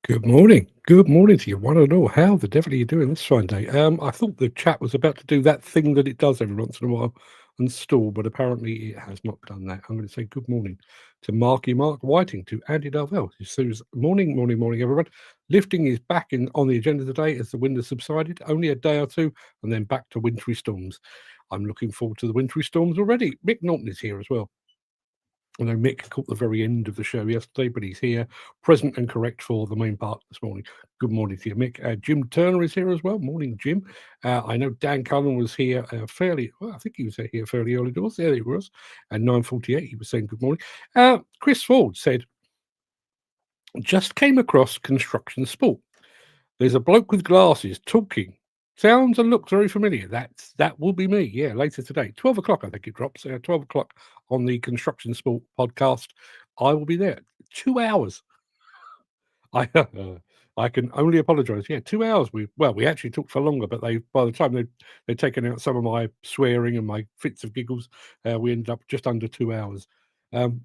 Good morning. Good morning to you, one and all. How the devil are you doing this fine day? I thought the chat was about to do that thing that it does every once in a while and stall, but apparently it has not done that. I'm going to say good morning to Mark Whiting, to Andy Darvell, who says morning, everyone. Lifting is back in on the agenda today as the wind has subsided, only a day or two, and then back to wintry storms. I'm looking forward to the wintry storms already. Mick Norton is here as well. I know Mick caught the very end of the show yesterday, but he's here, present and correct for the main part this morning. Good morning to you, Mick. Jim Turner is here as well. Morning, Jim. I know Dan Cullen was here I think he was here fairly early doors. There he was. At 9:48, he was saying good morning. Chris Ford said, just came across construction sport. There's a bloke with glasses talking. Sounds and looks very familiar. That will be me. Yeah, later today, 12 o'clock. I think it drops. 12 o'clock on the Construction Sport podcast. I will be there. 2 hours. I I can only apologise. Yeah, 2 hours. We actually talked for longer, but by the time they'd taken out some of my swearing and my fits of giggles, we ended up just under 2 hours. Um,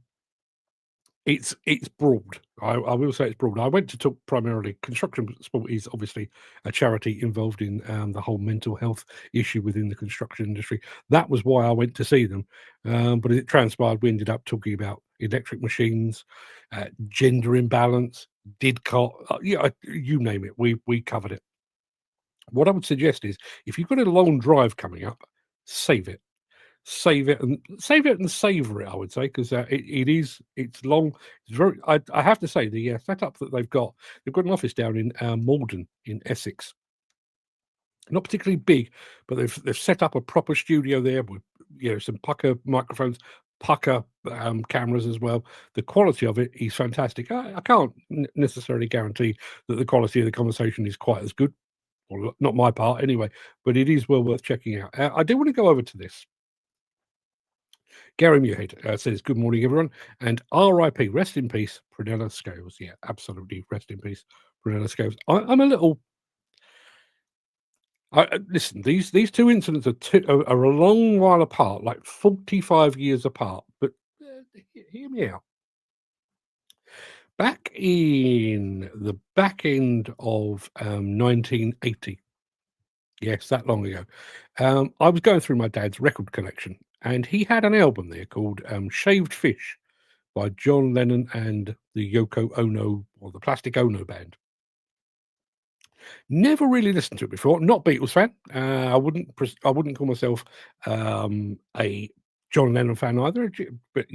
it's broad. I will say it's broad. I went to talk primarily construction sport is obviously a charity involved in the whole mental health issue within the construction industry. That was why I went to see them. But as it transpired, we ended up talking about electric machines, gender imbalance, you name it. We covered it. What I would suggest is if you've got a long drive coming up, save it save it and savor it, I would say, because it's long. It's very. I have to say the setup that they've got an office down in Malden in Essex. Not particularly big, but they've set up a proper studio there with some pucker microphones, pucker cameras as well. The quality of it is fantastic. I can't necessarily guarantee that the quality of the conversation is quite as good, or not my part anyway, but it is well worth checking out. I do want to go over to this. Gary Muirhead says, good morning, everyone. And RIP, rest in peace, Prunella Scales. Yeah, absolutely, rest in peace, Prunella Scales. I'm a little. Listen, these two incidents are a long while apart, like 45 years apart. But hear me out. Back in the back end of 1980, yes, that long ago, I was going through my dad's record collection, and he had an album there called Shaved Fish by John Lennon and the Yoko Ono or the Plastic Ono Band. Never really listened to it before. Not Beatles fan. I wouldn't call myself a John Lennon fan either. But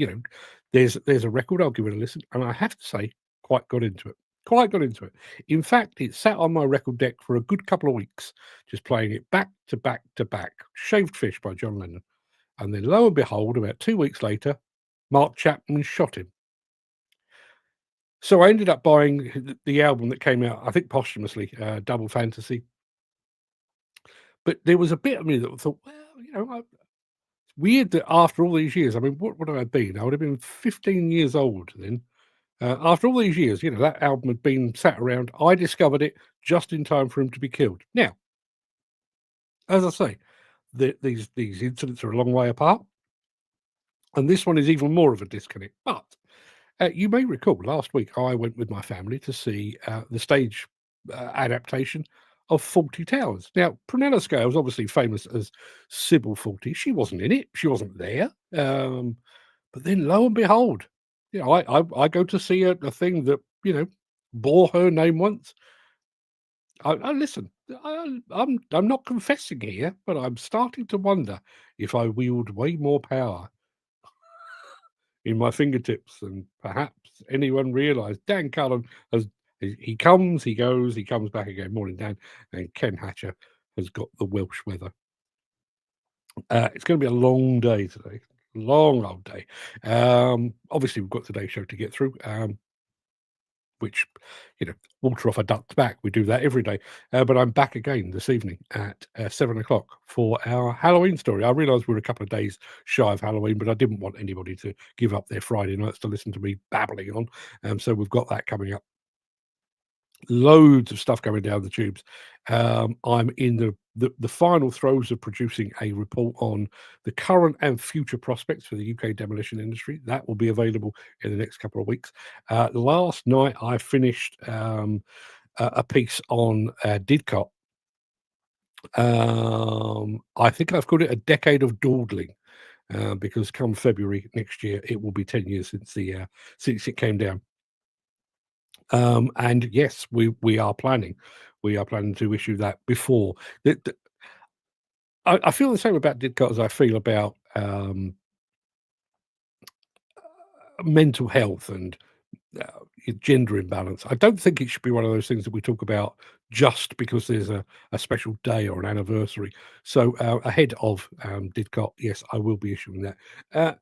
there's a record. I'll give it a listen, and I have to say, quite got into it. Quite got into it. In fact, it sat on my record deck for a good couple of weeks, just playing it back to back to back. Shaved Fish by John Lennon, and then lo and behold, about 2 weeks later, Mark Chapman shot him. So I ended up buying the album that came out, I think posthumously, Double Fantasy. But there was a bit of me that thought, well, weird that after all these years, I mean, what would I have been? I would have been 15 years old then. After all these years, that album had been sat around. I discovered it just in time for him to be killed. Now, as I say, these incidents are a long way apart, and this one is even more of a disconnect. But you may recall last week I went with my family to see the stage adaptation of Fawlty Towers. Now, Prunella Scales, obviously famous as Sybil Fawlty, she wasn't in it. She wasn't there. But then, lo and behold, I go to see a thing that bore her name once. I listen. I'm not confessing here, but I'm starting to wonder if I wield way more power in my fingertips and perhaps anyone realised Dan Cullen he comes, he goes, he comes back again. Morning, Dan. And Ken Hatcher has got the Welsh weather. It's going to be a long day today. Long old day. Obviously, we've got today's show to get through. Which, water off a duck's back. We do that every day. But I'm back again this evening at 7 o'clock for our Halloween story. I realise we're a couple of days shy of Halloween, but I didn't want anybody to give up their Friday nights to listen to me babbling on. So we've got that coming up. Loads of stuff going down the tubes. I'm in the the final throes of producing a report on the current and future prospects for the UK demolition industry. That will be available in the next couple of weeks. Last night, I finished a piece on Didcot. I think I've called it a decade of dawdling. Because come February next year, it will be 10 years since it came down. And yes, we are planning. We are planning to issue that before. I feel the same about Didcot as I feel about mental health and gender imbalance. I don't think it should be one of those things that we talk about just because there's a special day or an anniversary. So ahead of Didcot, yes, I will be issuing that.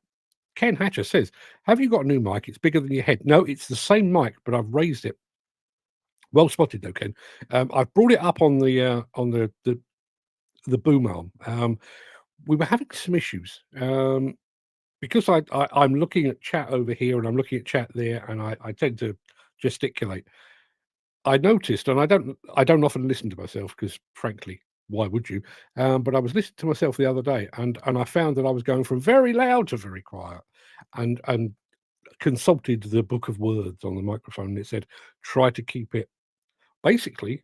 Ken Hatcher says, "Have you got a new mic? It's bigger than your head." No, it's the same mic, but I've raised it. Well spotted, though, Ken. I've brought it up on the boom arm. We were having some issues because I'm looking at chat over here and I'm looking at chat there, and I tend to gesticulate. I noticed, and I don't often listen to myself because, frankly, why would you? But I was listening to myself the other day, and I found that I was going from very loud to very quiet, and consulted the book of words on the microphone. And it said, try to keep it basically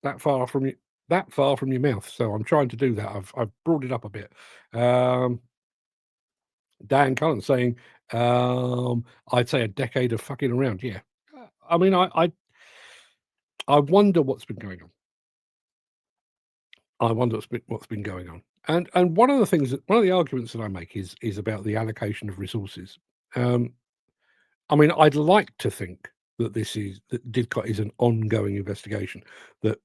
that far from you, that far from your mouth. So I'm trying to do that. I've brought it up a bit. Dan Cullen saying, I'd say a decade of fucking around. Yeah. I mean, I wonder what's been going on. I wonder what's been going on. And one of the arguments that I make is about the allocation of resources. I mean, I'd like to think that that Didcot is an ongoing investigation, that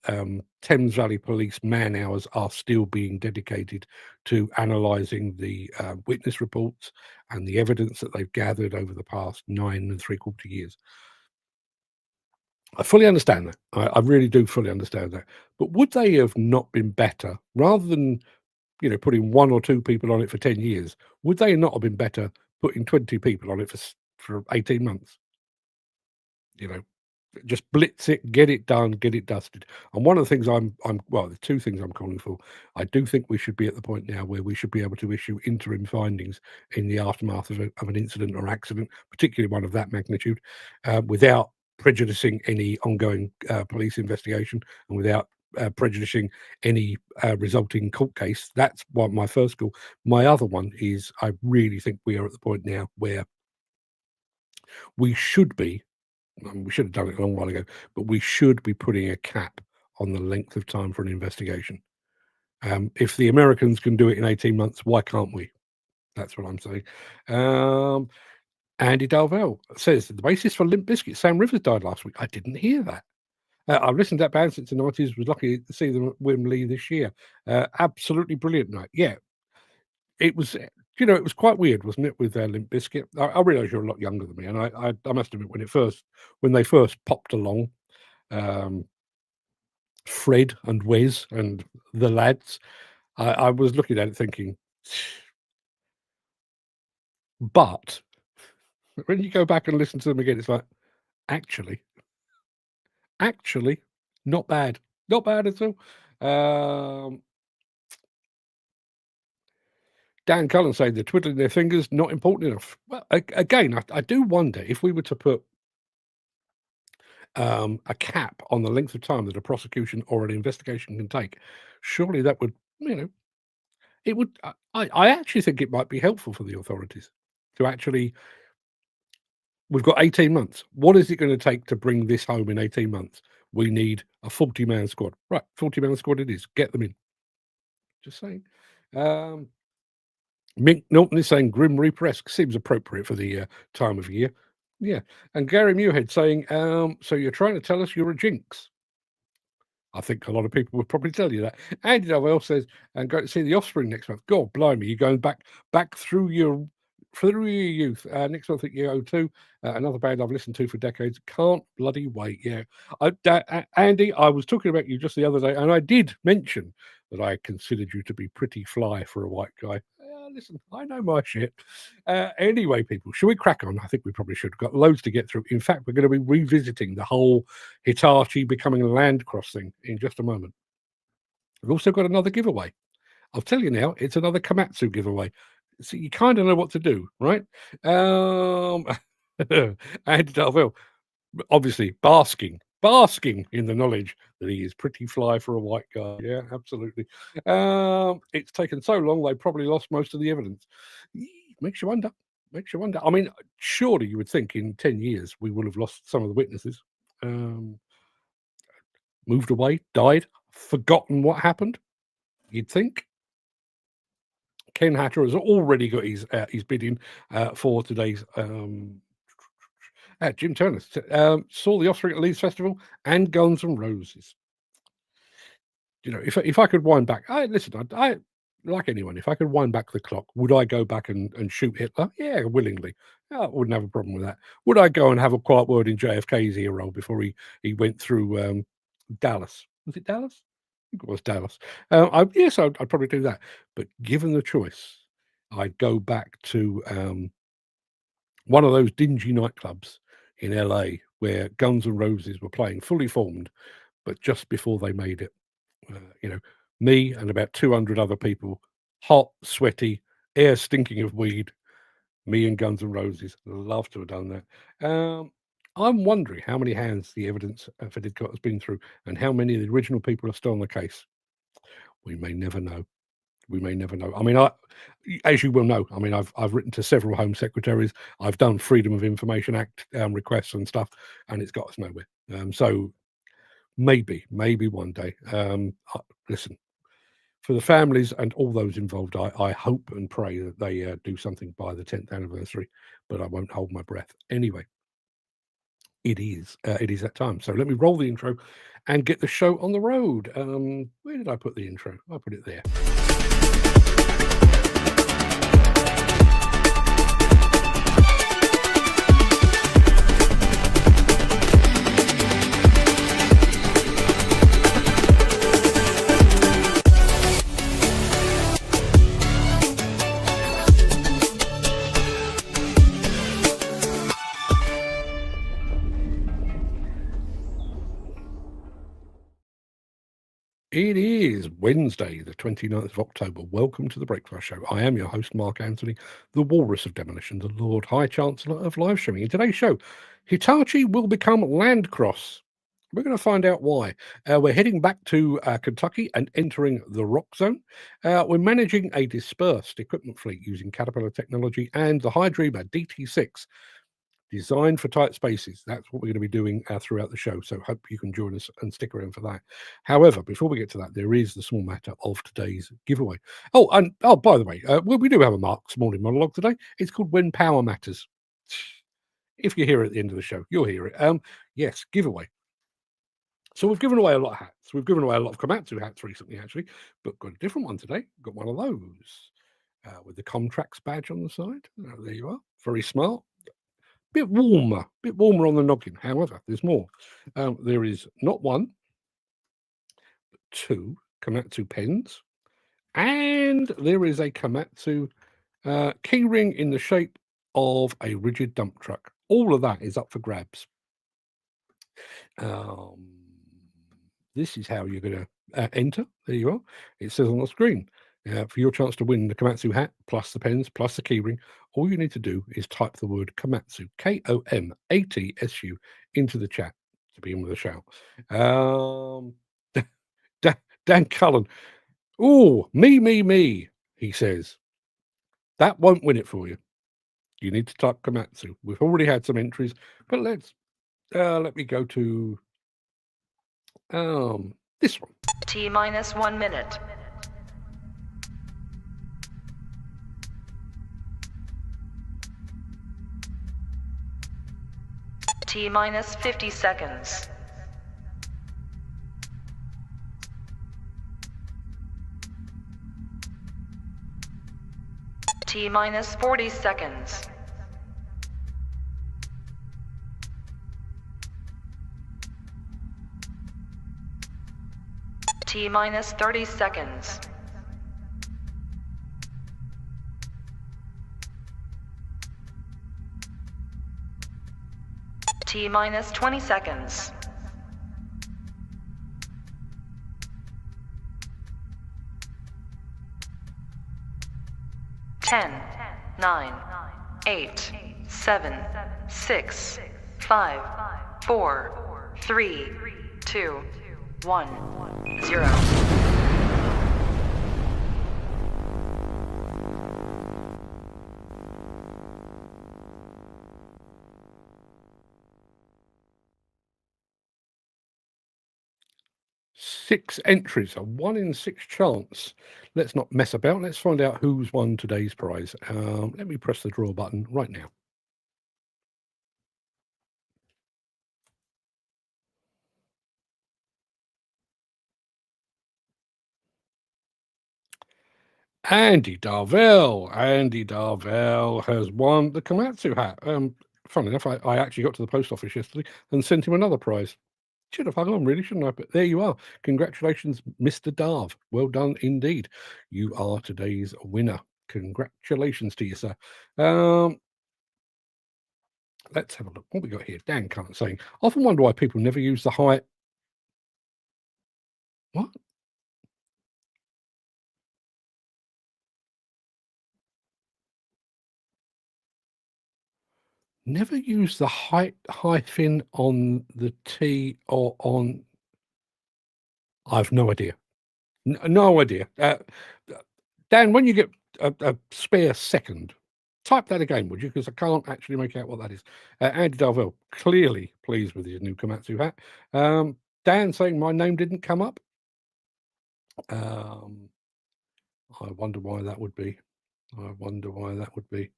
Thames Valley Police man-hours are still being dedicated to analysing the witness reports and the evidence that they've gathered over the past 9 3/4 years. I fully understand that. I really do fully understand that. But would they have not been better, rather than putting 1 or 2 people on it for 10 years, would they not have been better putting 20 people on it for 18 months? You know, just blitz it, get it done, get it dusted. And one of the things well, the 2 things I'm calling for. I do think we should be at the point now where we should be able to issue interim findings in the aftermath of an incident or accident, particularly one of that magnitude, without prejudicing any ongoing police investigation and without prejudicing any resulting court case. That's my first goal. My other one is I really think we are at the point now where we should be, we should have done it a long while ago, but we should be putting a cap on the length of time for an investigation. If the Americans can do it in 18 months, why can't we? That's what I'm saying. Andy Dalvell says the basis for Limp Bizkit, Sam Rivers, died last week. I didn't hear that. I've listened to that band since the 90s. Was lucky to see them at Wembley this year. Absolutely brilliant night. Yeah, it was. It was quite weird, wasn't it, with Limp Bizkit? I realise you're a lot younger than me, and I must admit when they first popped along, Fred and Wes and the lads, I was looking at it thinking, but when you go back and listen to them again, it's like, actually, not bad, not bad at all. Dan Cullen saying they're twiddling their fingers, not important enough. Well, again, I do wonder if we were to put a cap on the length of time that a prosecution or an investigation can take, surely that would, it would. I actually think it might be helpful for the authorities to actually. We've got 18 months. What is it going to take to bring this home in 18 months? We need a 40-man squad. Right, 40-man squad it is. Get them in. Just saying. Mick Norton is saying Grim Reaper-esque seems appropriate for the time of year. Yeah. And Gary Muirhead saying, so you're trying to tell us you're a jinx? I think a lot of people would probably tell you that. Andy Dovell says, and go to see The Offspring next month. God blimey, you're going back through your youth. Next month at Year O2, another band I've listened to for decades. Can't bloody wait. Yeah. Andy, I was talking about you just the other day, and I did mention that I considered you to be pretty fly for a white guy. Listen, I know my shit. Anyway, people, should we crack on? I think we probably should. We've got loads to get through. In fact, we're going to be revisiting the whole Hitachi becoming a land cross thing in just a moment. We've also got another giveaway. I'll tell you now, it's another Komatsu giveaway. So you kind of know what to do, right? And well, obviously basking in the knowledge that he is pretty fly for a white guy. Yeah, absolutely. It's taken so long, they probably lost most of the evidence. Makes you wonder. I mean, surely you would think in 10 years we will have lost some of the witnesses. Moved away, died, forgotten what happened. You'd think. Ken Hatter has already got his bidding for today's Jim Turner. Saw the offspring at Leeds Festival and Guns N' Roses. You know, if I could wind back, listen, I like anyone, if I could wind back the clock, would I go back and shoot Hitler? Yeah, willingly. I wouldn't have a problem with that. Would I go and have a quiet word in JFK's ear roll before he went through Dallas? Was it Dallas? I think it was Dallas. Yes, I'd probably do that. But given the choice, I'd go back to one of those dingy nightclubs in LA where Guns N' Roses were playing, fully formed, but just before they made it. You know, me and about 200 other people, hot, sweaty, air stinking of weed. Me and Guns N' Roses. Love to have done that. I'm wondering how many hands the evidence for Didcot has been through and how many of the original people are still on the case. We may never know. I mean, as you will know, I mean, I've written to several Home Secretaries. I've done Freedom of Information Act requests and stuff, and it's got us nowhere. So maybe one day. Listen, for the families and all those involved, I hope and pray that they do something by the 10th anniversary, but I won't hold my breath. Anyway, it is that time. So let me roll the intro and get the show on the road. Where did I put the intro? I put it there. It is Wednesday, the 29th of October. Welcome to the Breakfast Show. I am your host, Mark Anthony, the Walrus of Demolition, the Lord High Chancellor of live streaming. In today's show, Hitachi will become Landcross. We're going to find out why. We're heading back to Kentucky and entering the rock zone. We're managing a dispersed equipment fleet using Caterpillar technology and the Hydreamer DT6. Designed for tight spaces. That's what we're going to be doing throughout the show. So hope you can join us and stick around for that. However, before we get to that, there is the small matter of today's giveaway. By the way, we do have a Mark's morning monologue today. It's called When Power Matters. If you're here at the end of the show, you'll hear it. Yes, giveaway. So we've given away a lot of hats. We've given away a lot of Komatsu hats recently, actually, but got a different one today. Got one of those with the Contracts badge on the side. There you are. Very smart. Bit warmer on the noggin. However, there's more. There is not one, but two Komatsu pens, and there is a Komatsu keyring in the shape of a rigid dump truck. All of that is up for grabs. This is how you're going to enter. There you are. It says on the screen. For your chance to win the Komatsu hat, plus the pens, plus the keyring, all you need to do is type the word Komatsu, Komatsu, into the chat to begin with a shout. Dan Cullen. Oh, me, he says. That won't win it for you. You need to type Komatsu. We've already had some entries, but let me go to this one. T-minus 1 minute. T-minus 50 seconds. T-minus 40 seconds. T-minus 30 seconds. T-minus 20 seconds. 10, 9, 8, 7, 6, 5, 4, 3, 2, 1, 0. Six entries, a 1 in 6 chance. Let's not mess about. Let's find out who's won today's prize. Let me press the draw button right now. Andy Darvell. Andy Darvell has won the Komatsu hat. Funny enough, I actually got to the post office yesterday and sent him another prize. Should have hung on, really, shouldn't I? But there you are. Congratulations, Mr. Darv. Well done indeed. You are today's winner. Congratulations to you, sir. Let's have a look. What we got here? Dan Cunt saying, often wonder why people never use the high. What? Never use the hyphen on the T or on. I've no idea. No idea. Dan, when you get a spare second, type that again, would you? Because I can't actually make out what that is. Andy Darvell, clearly pleased with his new Komatsu hat. Dan saying my name didn't come up. I wonder why that would be. I wonder why that would be.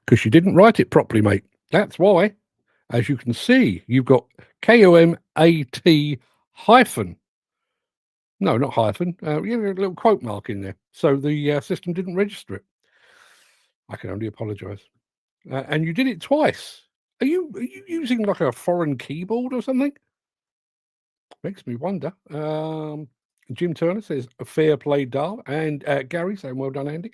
Because you didn't write it properly, mate. That's why. As you can see, you've got KOMAT hyphen. No, not hyphen. You have a little quote mark in there. So the system didn't register it. I can only apologise. And you did it twice. Are you using like a foreign keyboard or something? Makes me wonder. Jim Turner says, a fair play, Darl. And Gary saying, well done, Andy.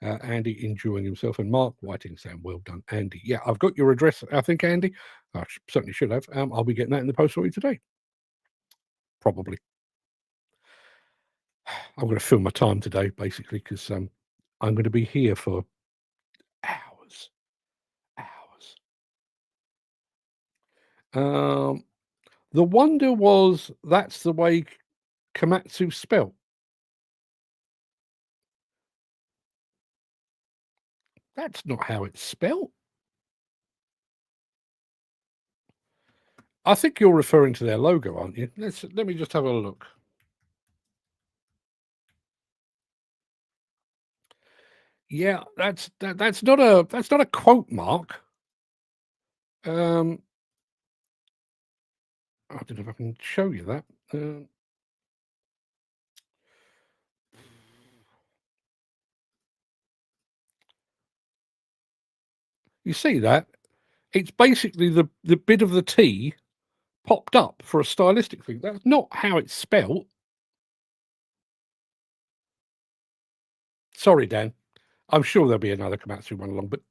Andy enjoying himself, and Mark Whiting saying, well done, Andy. Yeah, I've got your address, I think, Andy. I certainly should have. I'll be getting that in the post for you today. Probably. I'm going to fill my time today, basically, because I'm going to be here for hours. The wonder was that's the way Komatsu spelled. That's not how it's spelled. I think you're referring to their logo, aren't you? Let me just have a look. Yeah, that's not a quote mark. I don't know if I can show you that. You see that? It's basically the bit of the T popped up for a stylistic thing. That's not how it's spelt. Sorry, Dan. I'm sure there'll be another Komatsu one along, but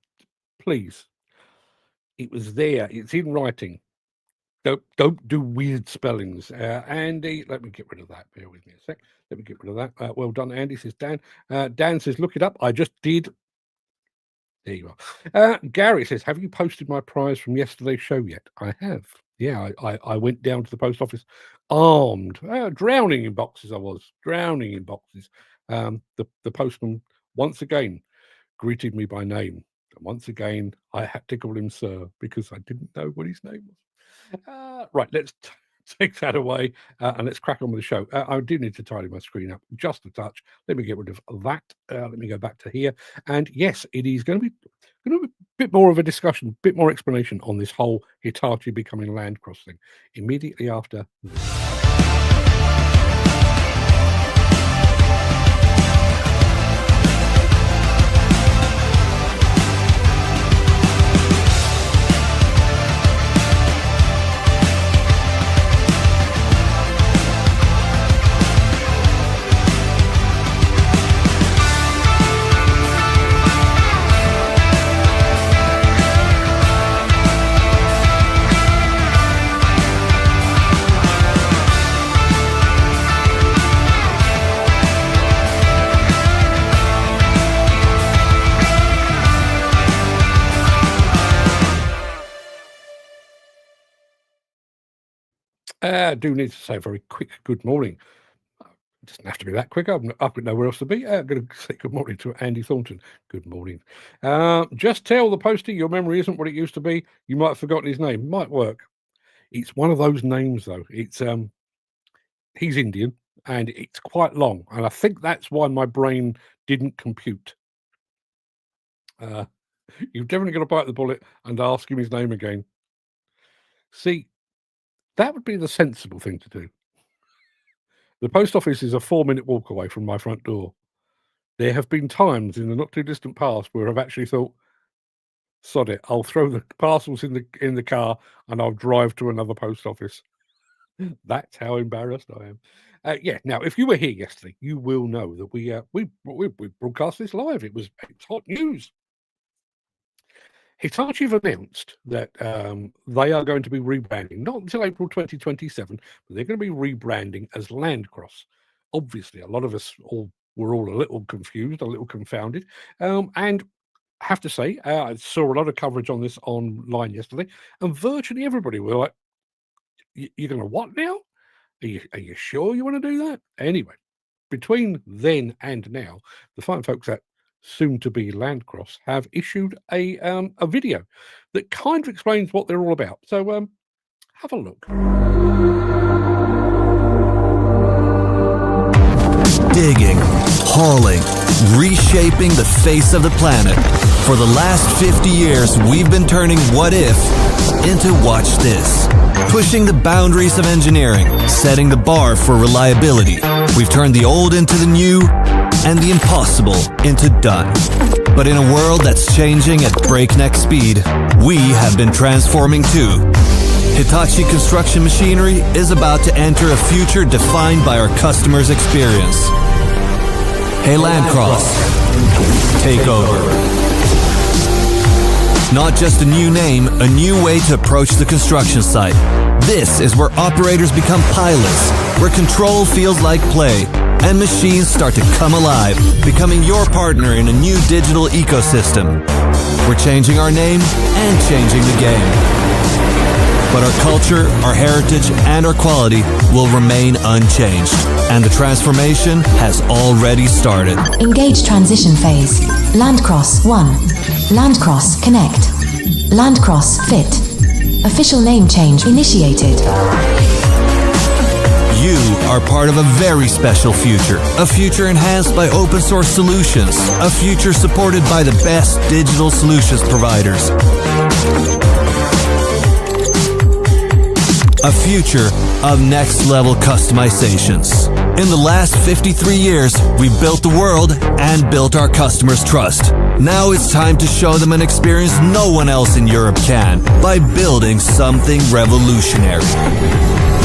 please. It was there. It's in writing. Don't do weird spellings. Andy, let me get rid of that. Bear with me a sec. Let me get rid of that. Well done, Andy, says Dan. Dan says, look it up. I just did. There you are. Gary says, have you posted my prize from yesterday's show yet? I have. Yeah, I went down to the post office armed, drowning in boxes. I was drowning in boxes. The postman once again greeted me by name. And once again, I had to call him sir because I didn't know what his name was. Right, let's take that away and let's crack on with the show. I do need to tidy my screen up just a touch. Let me get rid of that. Let me go back to here. And yes, it is going to be a bit more of a discussion, a bit more explanation on this whole Hitachi becoming Landcross thing immediately after this. I do need to say a very quick good morning. It doesn't have to be that quick. I've got nowhere else to be. I'm going to say good morning to Andy Thornton. Good morning. Just tell the postie your memory isn't what it used to be. You might have forgotten his name. Might work. It's one of those names, though. It's he's Indian, and it's quite long. And I think that's why my brain didn't compute. You've definitely got to bite the bullet and ask him his name again. See, that would be the sensible thing to do. The post office is a 4-minute walk away from my front door. There have been times in the not too distant past where I've actually thought, sod it, I'll throw the parcels in the car and I'll drive to another post office. That's how embarrassed I am. Yeah. Now, if you were here yesterday, you will know that we broadcast this live. It's hot news. Hitachi have announced that they are going to be rebranding, not until April 2027, but they're going to be rebranding as Landcross. Obviously, a lot of us were all a little confused, a little confounded, and I have to say, I saw a lot of coverage on this online yesterday, and virtually everybody were like, "You're going to what now? Are you sure you want to do that?" Anyway, between then and now, the fine folks at soon-to-be Landcross have issued a video that kind of explains what they're all about. So have a look. Digging, hauling, reshaping the face of the planet. For the last 50 years, we've been turning what if into watch this. Pushing the boundaries of engineering, setting the bar for reliability. We've turned the old into the new and the impossible into done. But in a world that's changing at breakneck speed, we have been transforming too. Hitachi Construction Machinery is about to enter a future defined by our customers' experience. Hey Landcross, take over. Not just a new name, a new way to approach the construction site. This is where operators become pilots, where control feels like play, and machines start to come alive, becoming your partner in a new digital ecosystem. We're changing our name and changing the game. But our culture, our heritage, and our quality will remain unchanged. And the transformation has already started. Engage transition phase. Landcross 1. Landcross Connect. Landcross Fit. Official name change initiated. You are part of a very special future. A future enhanced by open source solutions. A future supported by the best digital solutions providers. A future of next-level customizations. In the last 53 years, we've built the world and built our customers' trust. Now it's time to show them an experience no one else in Europe can by building something revolutionary.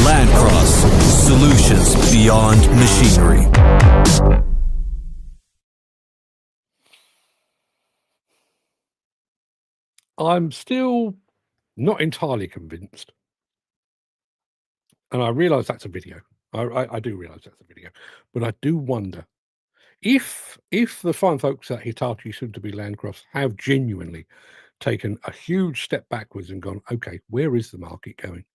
Landcross, solutions beyond machinery. I'm still not entirely convinced. And I realise that's a video. I do realise that's a video. But I do wonder if the fine folks at Hitachi soon-to-be Landcross have genuinely taken a huge step backwards and gone, okay, where is the market going?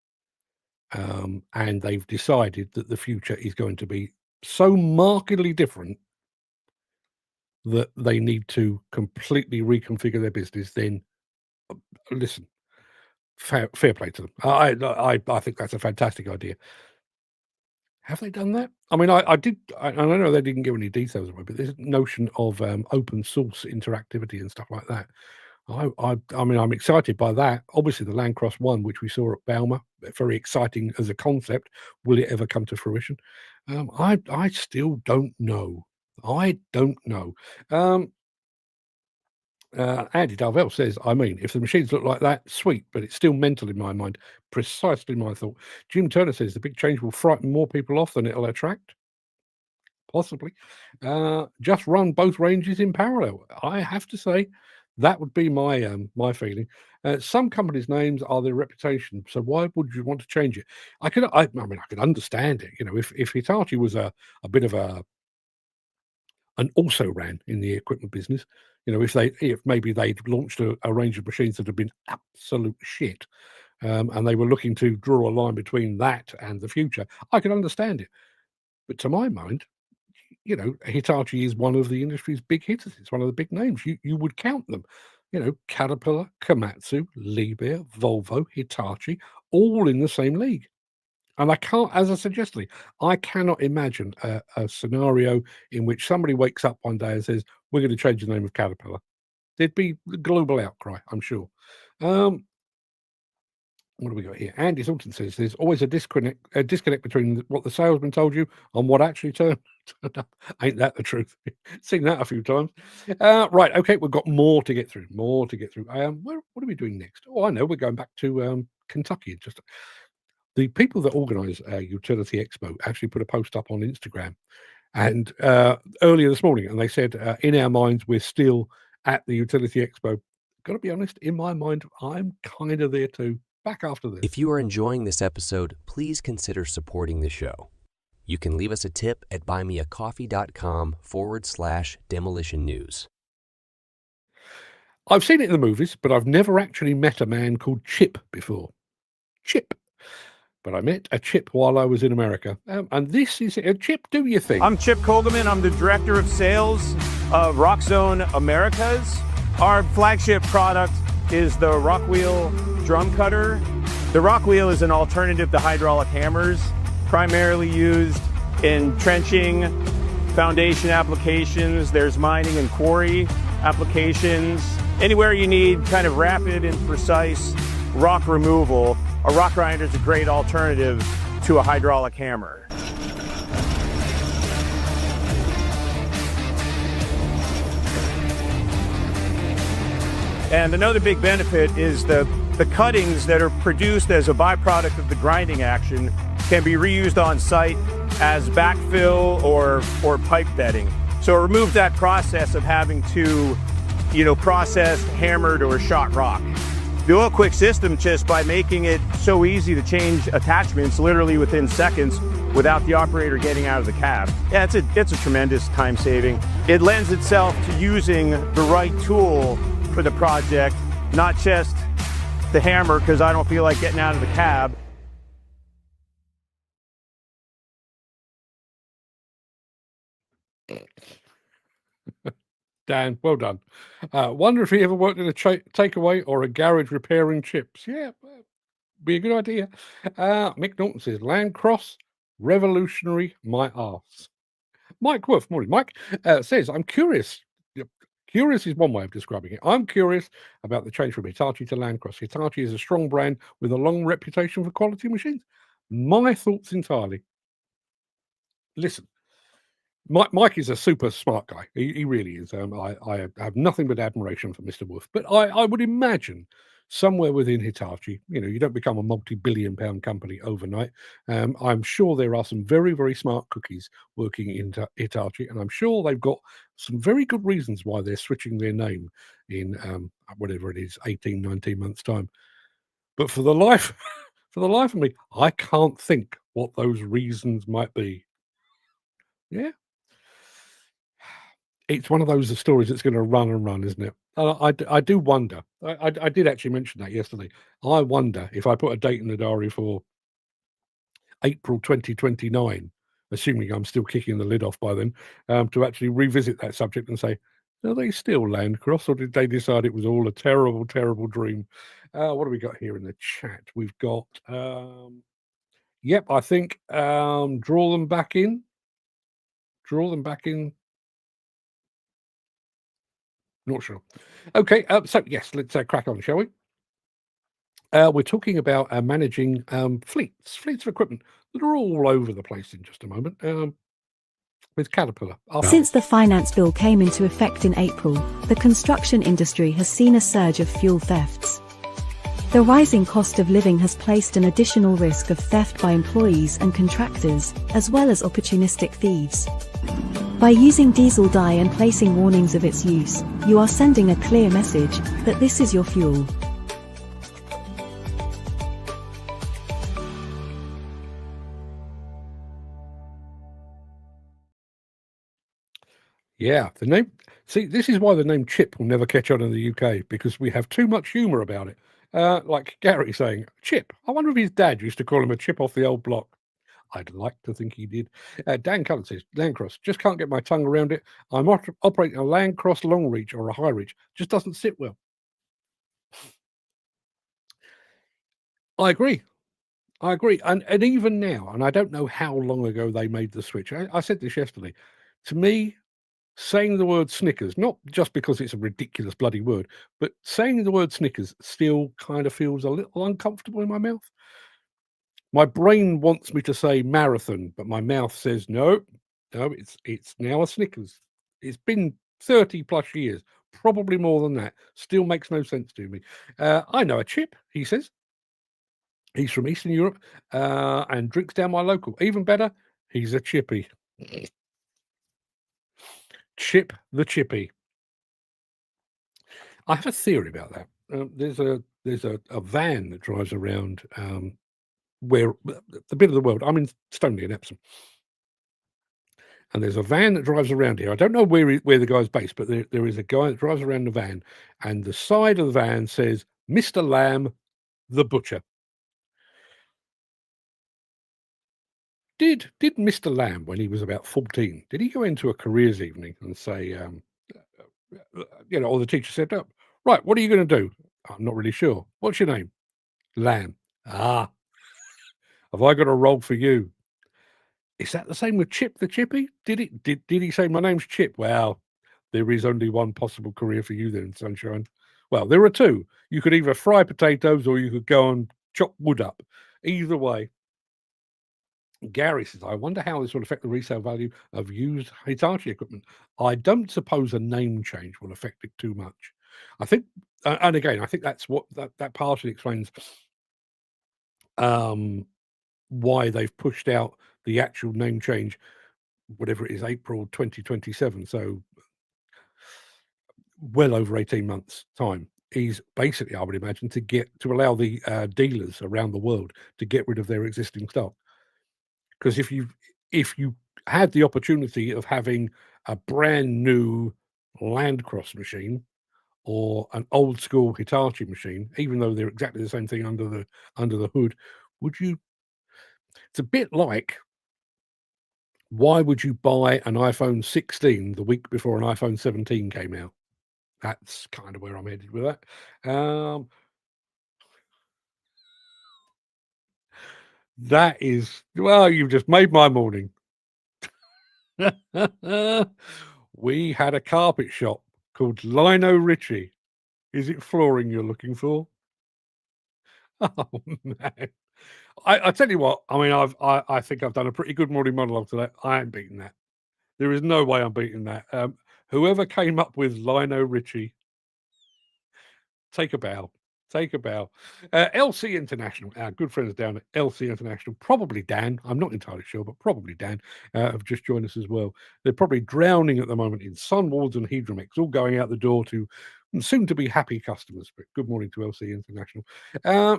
And they've decided that the future is going to be so markedly different that they need to completely reconfigure their business, then listen, fair play to them. I think that's a fantastic idea. Have they done that? I mean, I know they didn't give any details away, but this notion of open source interactivity and stuff like that. I mean, I'm excited by that. Obviously, the Landcross one, which we saw at Bauma, very exciting as a concept. Will it ever come to fruition? I still don't know. I don't know. Andy Darvell says, I mean, if the machines look like that, sweet, but it's still mental in my mind. Precisely my thought. Jim Turner says the big change will frighten more people off than it'll attract. Possibly. Just run both ranges in parallel. I have to say, that would be my my feeling. Some companies' names are their reputation, so why would you want to change it? I mean, I could understand it. You know, if Hitachi was a bit of an also ran in the equipment business, you know, if maybe they'd launched a range of machines that have been absolute shit, and they were looking to draw a line between that and the future, I can understand it. But to my mind, Hitachi is one of the industry's big hitters. It's one of the big names. You would count them. Caterpillar, Komatsu, Liebherr, Volvo, Hitachi, all in the same league. And I can't, as I said yesterday, I cannot imagine a scenario in which somebody wakes up one day and says, we're going to change the name of Caterpillar. There'd be a global outcry, I'm sure. What do we got here? Andy Sultan says there's always a disconnect between what the salesman told you and what actually turned up. Ain't that the truth? Seen that a few times. Right, okay, we've got more to get through. What are we doing next? Oh, I know, we're going back to Kentucky. The people that organise Utility Expo actually put a post up on Instagram, and earlier this morning, and they said, in our minds, we're still at the Utility Expo. Got to be honest, in my mind, I'm kind of there too. Back after this. If you are enjoying this episode, please consider supporting the show. You can leave us a tip at buymeacoffee.com/demolition news. I've seen it in the movies, but I've never actually met a man called Chip before. Chip. But I met a Chip while I was in America. And this is a Chip, do you think? I'm Chip Kogelman. I'm the Director of Sales of Rockzone Americas. Our flagship product is the Rockwheel drum cutter. The Rockwheel is an alternative to hydraulic hammers, primarily used in trenching, foundation applications. There's mining and quarry applications. Anywhere you need kind of rapid and precise rock removal, a rock grinder is a great alternative to a hydraulic hammer. And another big benefit is the cuttings that are produced as a byproduct of the grinding action can be reused on site as backfill or pipe bedding. So it removes that process of having to, process hammered or shot rock. The Oil Quick system, just by making it so easy to change attachments literally within seconds without the operator getting out of the cab. Yeah, it's a tremendous time saving. It lends itself to using the right tool for the project, not just the hammer, because I don't feel like getting out of the cab. Dan, well done. Wonder if he ever worked in a takeaway or a garage repairing chips. Yeah, be a good idea. Mick Norton says, Landcross, revolutionary, my arse. Mike Wolf, morning. Mike says, I'm curious. Curious is one way of describing it. I'm curious about the change from Hitachi to Landcross. Hitachi is a strong brand with a long reputation for quality machines. My thoughts entirely. Listen, Mike is a super smart guy. He really is. I have nothing but admiration for Mr. Wolf. But I would imagine somewhere within Hitachi, you don't become a multi-billion-pound company overnight. I'm sure there are some very, very smart cookies working in Hitachi, and I'm sure they've got some very good reasons why they're switching their name in whatever it is, 18, 19 months' time. But for the life of me, I can't think what those reasons might be. Yeah. It's one of those stories that's going to run and run, isn't it? I do wonder. I did actually mention that yesterday. I wonder if I put a date in the diary for April 2029, assuming I'm still kicking the lid off by then, to actually revisit that subject and say, are they still Landcross, or did they decide it was all a terrible, terrible dream? What do we got here in the chat? We've got, I think draw them back in. Not sure. Okay, so yes, let's crack on, shall we? We're talking about managing fleets of equipment that are all over the place in just a moment. With Caterpillar. Since the finance bill came into effect in April, the construction industry has seen a surge of fuel thefts. The rising cost of living has placed an additional risk of theft by employees and contractors, as well as opportunistic thieves. By using diesel dye and placing warnings of its use, you are sending a clear message that this is your fuel. Yeah, the name. See, this is why the name Chip will never catch on in the UK, because we have too much humour about it. Like Gary saying, Chip. I wonder if his dad used to call him a chip off the old block. I'd like to think he did. Dan Cullen says, Landcross, just can't get my tongue around it. I'm operating a Landcross long reach or a high reach. Just doesn't sit well. I agree. And even now, and I don't know how long ago they made the switch. I said this yesterday. To me, saying the word Snickers, not just because it's a ridiculous bloody word, but saying the word Snickers still kind of feels a little uncomfortable in my mouth. My brain wants me to say marathon, but my mouth says no, it's now a Snickers. It's been 30 plus years, probably more than that. Still makes no sense to me. I know a chip, he says. He's from Eastern Europe and drinks down my local. Even better, he's a chippy. Chip the chippy. I have a theory about that. There's a van that drives around where the bit of the world. I'm in Stoneleigh in Epsom, and there's a van that drives around here. I don't know where the guy's based, but there is a guy that drives around the van, and the side of the van says Mr. Lamb, the butcher. Did Mr. Lamb, when he was about 14, did he go into a careers evening and say, or the teacher said, oh, right, what are you going to do? I'm not really sure. What's your name? Lamb. Ah, have I got a role for you? Is that the same with Chip the Chippy? Did he say, my name's Chip? Well, there is only one possible career for you then, sunshine. Well, there are two. You could either fry potatoes or you could go and chop wood up. Either way. Gary says, I wonder how this will affect the resale value of used Hitachi equipment. I don't suppose a name change will affect it too much. I think, and again, I think that's what that partially explains why they've pushed out the actual name change, whatever it is, April 2027. So well over 18 months' time. Is basically, I would imagine, to allow the dealers around the world to get rid of their existing stock. Because if you had the opportunity of having a brand new Landcross machine or an old school Hitachi machine, even though they're exactly the same thing under the hood, would you? It's a bit like, why would you buy an iPhone 16 the week before an iPhone 17 came out? That's kind of where I'm headed with that. That is, well, you've just made my morning. We had a carpet shop called Lino Richie. Is it flooring you're looking for? Oh man. I tell you what, I mean, I think I've done a pretty good morning monologue today. I ain't beating that. There is no way I'm beating that. Whoever came up with Lino Richie, take a bow. Take a bow. LC International, our good friends down at LC International, probably Dan, I'm not entirely sure, but probably Dan, have just joined us as well. They're probably drowning at the moment in Sunwards and Hedromex, all going out the door to soon to be happy customers. But good morning to LC International.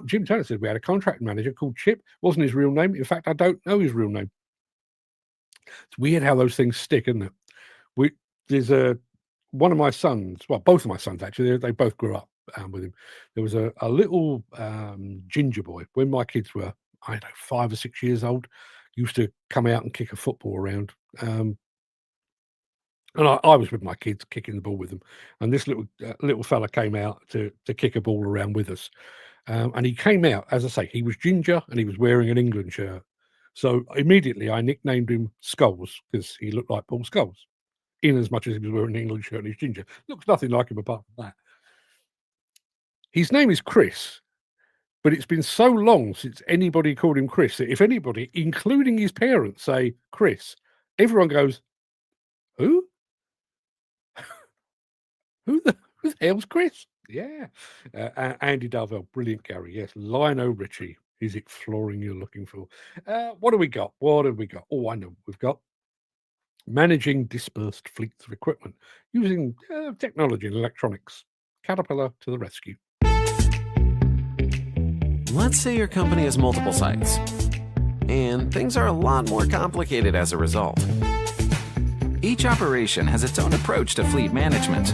Jim Turner said we had a contract manager called Chip. Wasn't his real name. In fact, I don't know his real name. It's weird how those things stick, isn't it? There's one of my sons, well, both of my sons actually, they both grew up with him. There was a little ginger boy when my kids were, I don't know, 5 or 6 years old, used to come out and kick a football around. And I was with my kids kicking the ball with them. And this little fella came out to kick a ball around with us. And he came out, as I say, he was ginger and he was wearing an England shirt. So immediately I nicknamed him Skulls because he looked like Paul Scholes, in as much as he was wearing an England shirt and he's ginger. Looks nothing like him apart from that. His name is Chris, but it's been so long since anybody called him Chris that if anybody, including his parents, say Chris, everyone goes, who? Who the hell's Chris? Yeah. Andy Darvell, brilliant Gary. Yes. Lino Richie. Is it flooring you're looking for? What have we got? Oh, I know. We've got managing dispersed fleets of equipment using technology and electronics. Caterpillar to the rescue. Let's say your company has multiple sites, and things are a lot more complicated as a result. Each operation has its own approach to fleet management,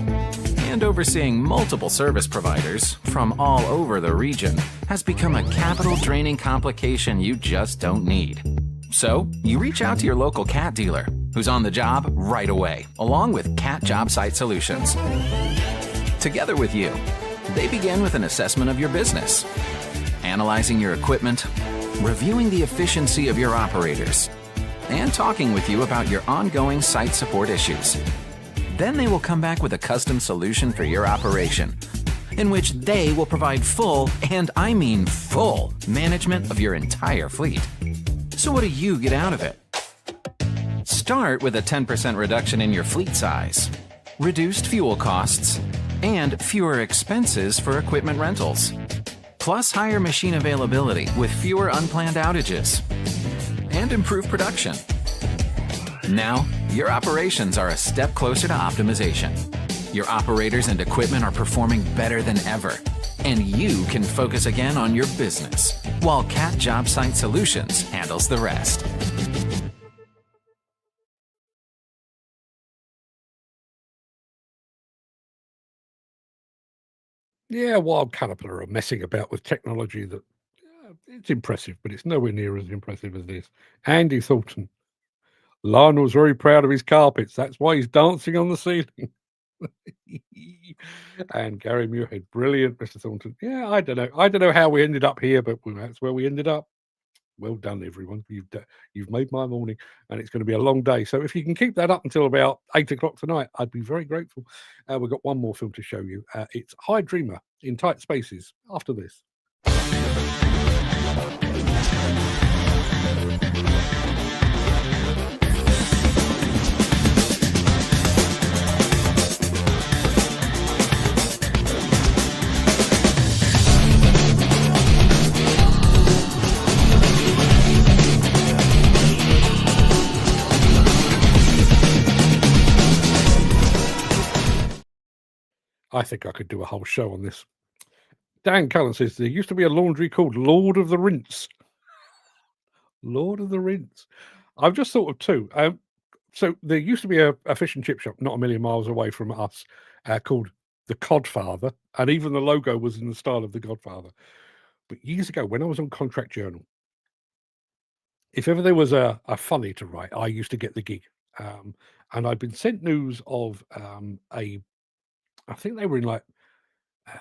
and overseeing multiple service providers from all over the region has become a capital draining complication you just don't need. So, you reach out to your local CAT dealer, who's on the job right away, along with CAT Job Site Solutions. Together with you, they begin with an assessment of your business, analyzing your equipment, reviewing the efficiency of your operators, and talking with you about your ongoing site support issues. Then they will come back with a custom solution for your operation, in which they will provide full, and I mean full, management of your entire fleet. So what do you get out of it? Start with a 10% reduction in your fleet size, reduced fuel costs, and fewer expenses for equipment rentals, plus higher machine availability with fewer unplanned outages, and improved production. Now, your operations are a step closer to optimization. Your operators and equipment are performing better than ever, and you can focus again on your business, while CAT Job Site Solutions handles the rest. Yeah, Wild Caterpillar are messing about with technology that it's impressive, but it's nowhere near as impressive as this. Andy Thornton. Lionel's very proud of his carpets. That's why he's dancing on the ceiling. And Gary Muirhead, brilliant, Mr. Thornton. Yeah, I don't know how we ended up here, but that's where we ended up. Well done, everyone. You've made my morning, and it's going to be a long day. So if you can keep that up until about 8 o'clock tonight, I'd be very grateful. We've got one more film to show you. It's High Dreamer in Tight Spaces after this. I think I could do a whole show on this. Dan Cullen says there used to be a laundry called Lord of the Rinse. Lord of the Rinse. I've just thought of two. So there used to be a fish and chip shop not a million miles away from us called The Codfather, and even the logo was in the style of The Godfather. But years ago, when I was on Contract Journal, if ever there was a funny to write, I used to get the gig. And I'd been sent news of I think they were in like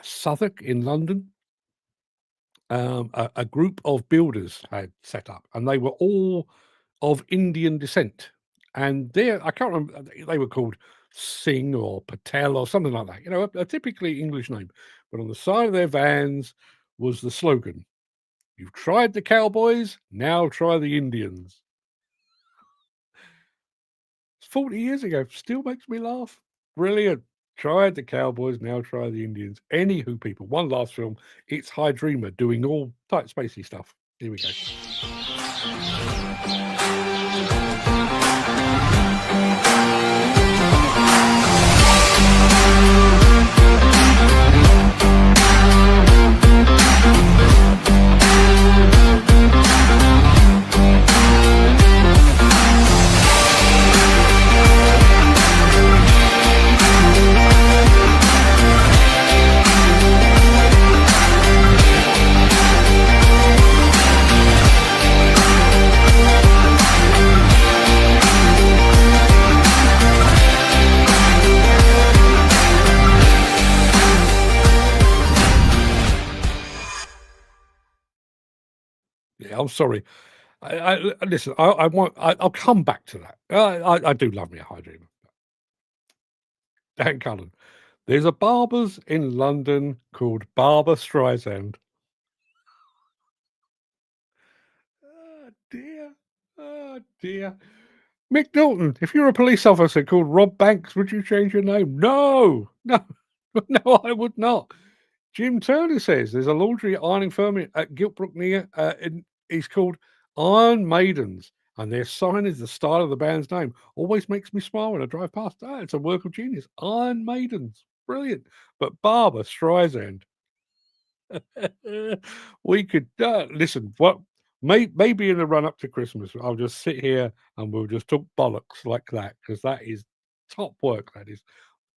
Southwark in London. A group of builders had set up, and they were all of Indian descent. And I can't remember, they were called Singh or Patel or something like that, a typically English name. But on the side of their vans was the slogan, "You've tried the cowboys, now try the Indians." It's 40 years ago, still makes me laugh. Brilliant. Tried the cowboys, now try the Indians. Anywho, people, one last film. It's High Dreamer doing all tight spacey stuff. Here we go. I'm sorry. Listen. I'll come back to that. I do love me a High Dreamer. Dan Cullen. There's a barber's in London called Barbara Streisand. Oh dear. Oh dear. Mick Dalton. If you're a police officer called Rob Banks, would you change your name? No. No, I would not. Jim Turner says there's a laundry ironing firm at Giltbrook near. It's called Iron Maidens, and their sign is the style of the band's name. Always makes me smile when I drive past. It's a work of genius. Iron Maidens, brilliant. But Barbara Streisand, we could listen. What? Maybe in the run up to Christmas, I'll just sit here and we'll just talk bollocks like that, because that is top work. That is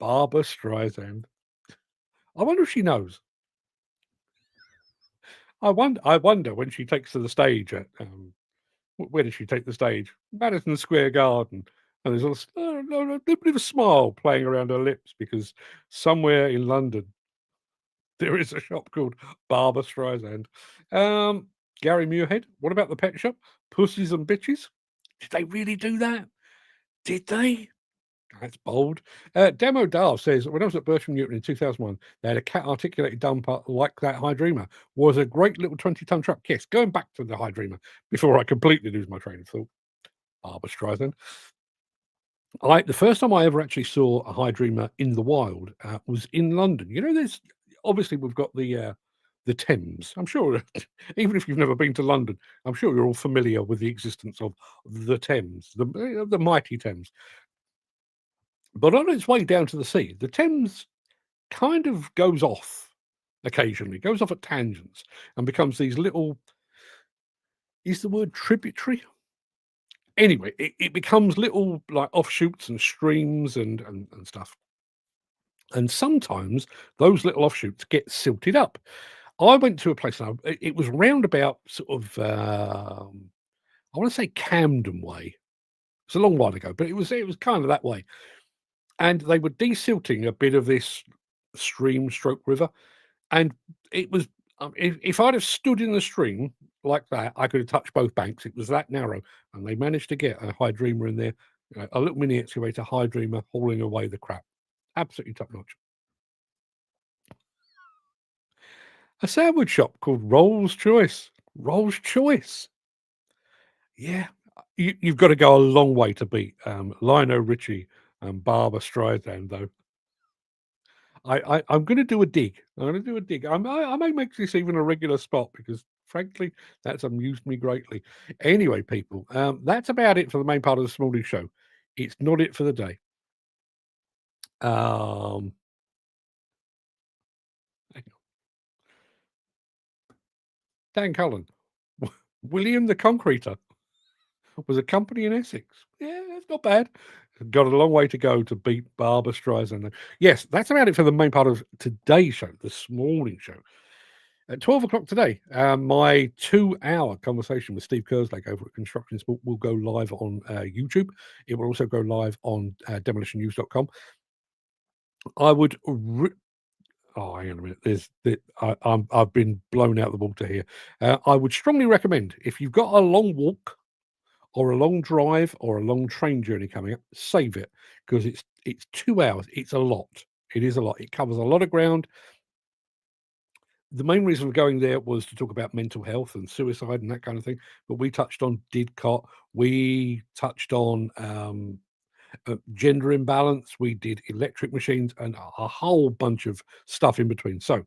Barbara Streisand. I wonder if she knows. I wonder when she takes to the stage at where does she take the stage? Madison Square Garden. And there's a bit of a smile playing around her lips because somewhere in London there is a shop called Barbara Streisand. Gary Muirhead, what about the pet shop? Pussies and Bitches? Did they really do that? Did they? That's bold. Demo Dahl says, when I was at Bertram Newton in 2001, they had a cat articulated dumper like that High Dreamer. Was a great little 20-ton truck. Yes, going back to the High Dreamer before I completely lose my train of thought. Barbara Streisand. The first time I ever actually saw a High Dreamer in the wild was in London. You know, there's obviously we've got the Thames. I'm sure, even if you've never been to London, I'm sure you're all familiar with the existence of the Thames, the mighty Thames. But on its way down to the sea, the Thames kind of goes off occasionally, goes off at tangents and becomes these little, is the word tributary? Anyway, it becomes little like offshoots and streams and stuff. And sometimes those little offshoots get silted up. I went to a place, and it was round about sort of, I want to say Camden way. It's a long while ago, but it was kind of that way. And they were desilting a bit of this stream stroke river. And it was, if I'd have stood in the stream like that, I could have touched both banks. It was that narrow. And they managed to get a High Dreamer in there, a little mini excavator High Dreamer hauling away the crap. Absolutely top notch. A sandwich shop called Rolls Choice. Rolls Choice. Yeah. You've got to go a long way to beat Lionel Richie and Barbara Streisand, though. I'm going to do a dig. I may make this even a regular spot because, frankly, that's amused me greatly. Anyway, people, that's about it for the main part of the Smalley show. It's not it for the day. Dan Cullen, William the Concreter was a company in Essex. Yeah, that's not bad. Got a long way to go to beat Barbara Streisand. Yes, that's about it for the main part of today's show, this morning show. At 12 o'clock today, my 2-hour conversation with Steve Kerslake over at Construction Sport will go live on YouTube. It will also go live on demolitionnews.com. I would... hang on a minute. I've been blown out the water here. I would strongly recommend, if you've got a long walk or a long drive or a long train journey coming up, save it, because it's 2 hours. It's a lot. It is a lot. It covers a lot of ground. The main reason for going there was to talk about mental health and suicide and that kind of thing. But we touched on DIDCOT. We touched on gender imbalance. We did electric machines and a whole bunch of stuff in between. So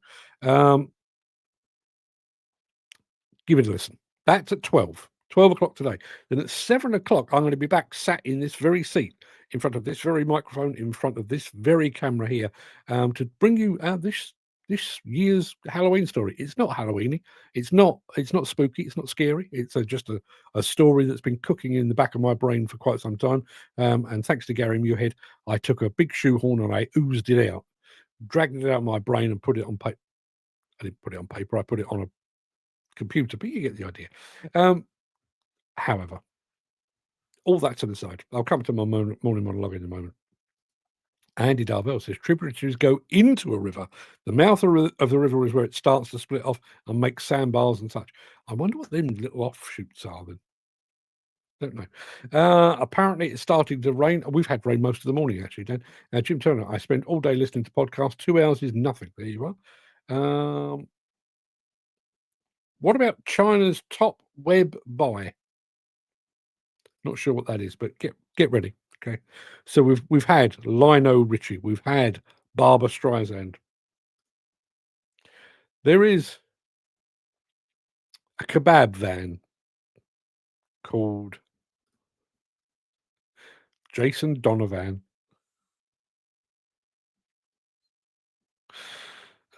give it a listen. That's at 12 o'clock today. Then at 7 o'clock, I'm going to be back sat in this very seat, in front of this very microphone, in front of this very camera here, to bring you this year's Halloween story. It's not Halloweeny. It's not spooky. It's not scary. It's just a story that's been cooking in the back of my brain for quite some time. And thanks to Gary Muirhead, I took a big shoehorn and I oozed it out, dragged it out of my brain and put it on paper. I didn't put it on paper. I put it on a computer, but you get the idea. However, all that to the side. I'll come to my morning monologue in a moment. Andy Darvell says tributaries go into a river. The mouth of the river is where it starts to split off and make sandbars and such. I wonder what them little offshoots are then. Don't know. Apparently it's starting to rain. We've had rain most of the morning, actually, Dan. Jim Turner, I spent all day listening to podcasts. 2 hours is nothing. There you are. What about China's top web buy? Not sure what that is, but get ready. Okay, so we've had Lionel Richie, we've had Barbara Streisand. There is a kebab van called Jason Donovan.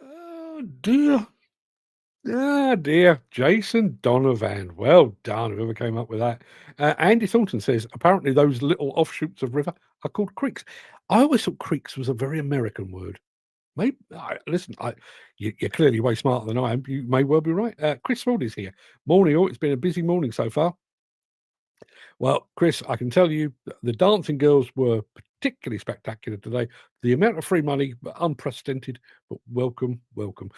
Oh dear. Ah, dear. Jason Donovan. Well done, whoever came up with that. Andy Thornton says, apparently those little offshoots of river are called creeks. I always thought creeks was a very American word. Maybe listen. You're clearly way smarter than I am. You may well be right. Chris Ford is here. Morning, all. It's been a busy morning so far. Well, Chris, I can tell you the dancing girls were particularly spectacular today. The amount of free money, unprecedented, but welcome, welcome.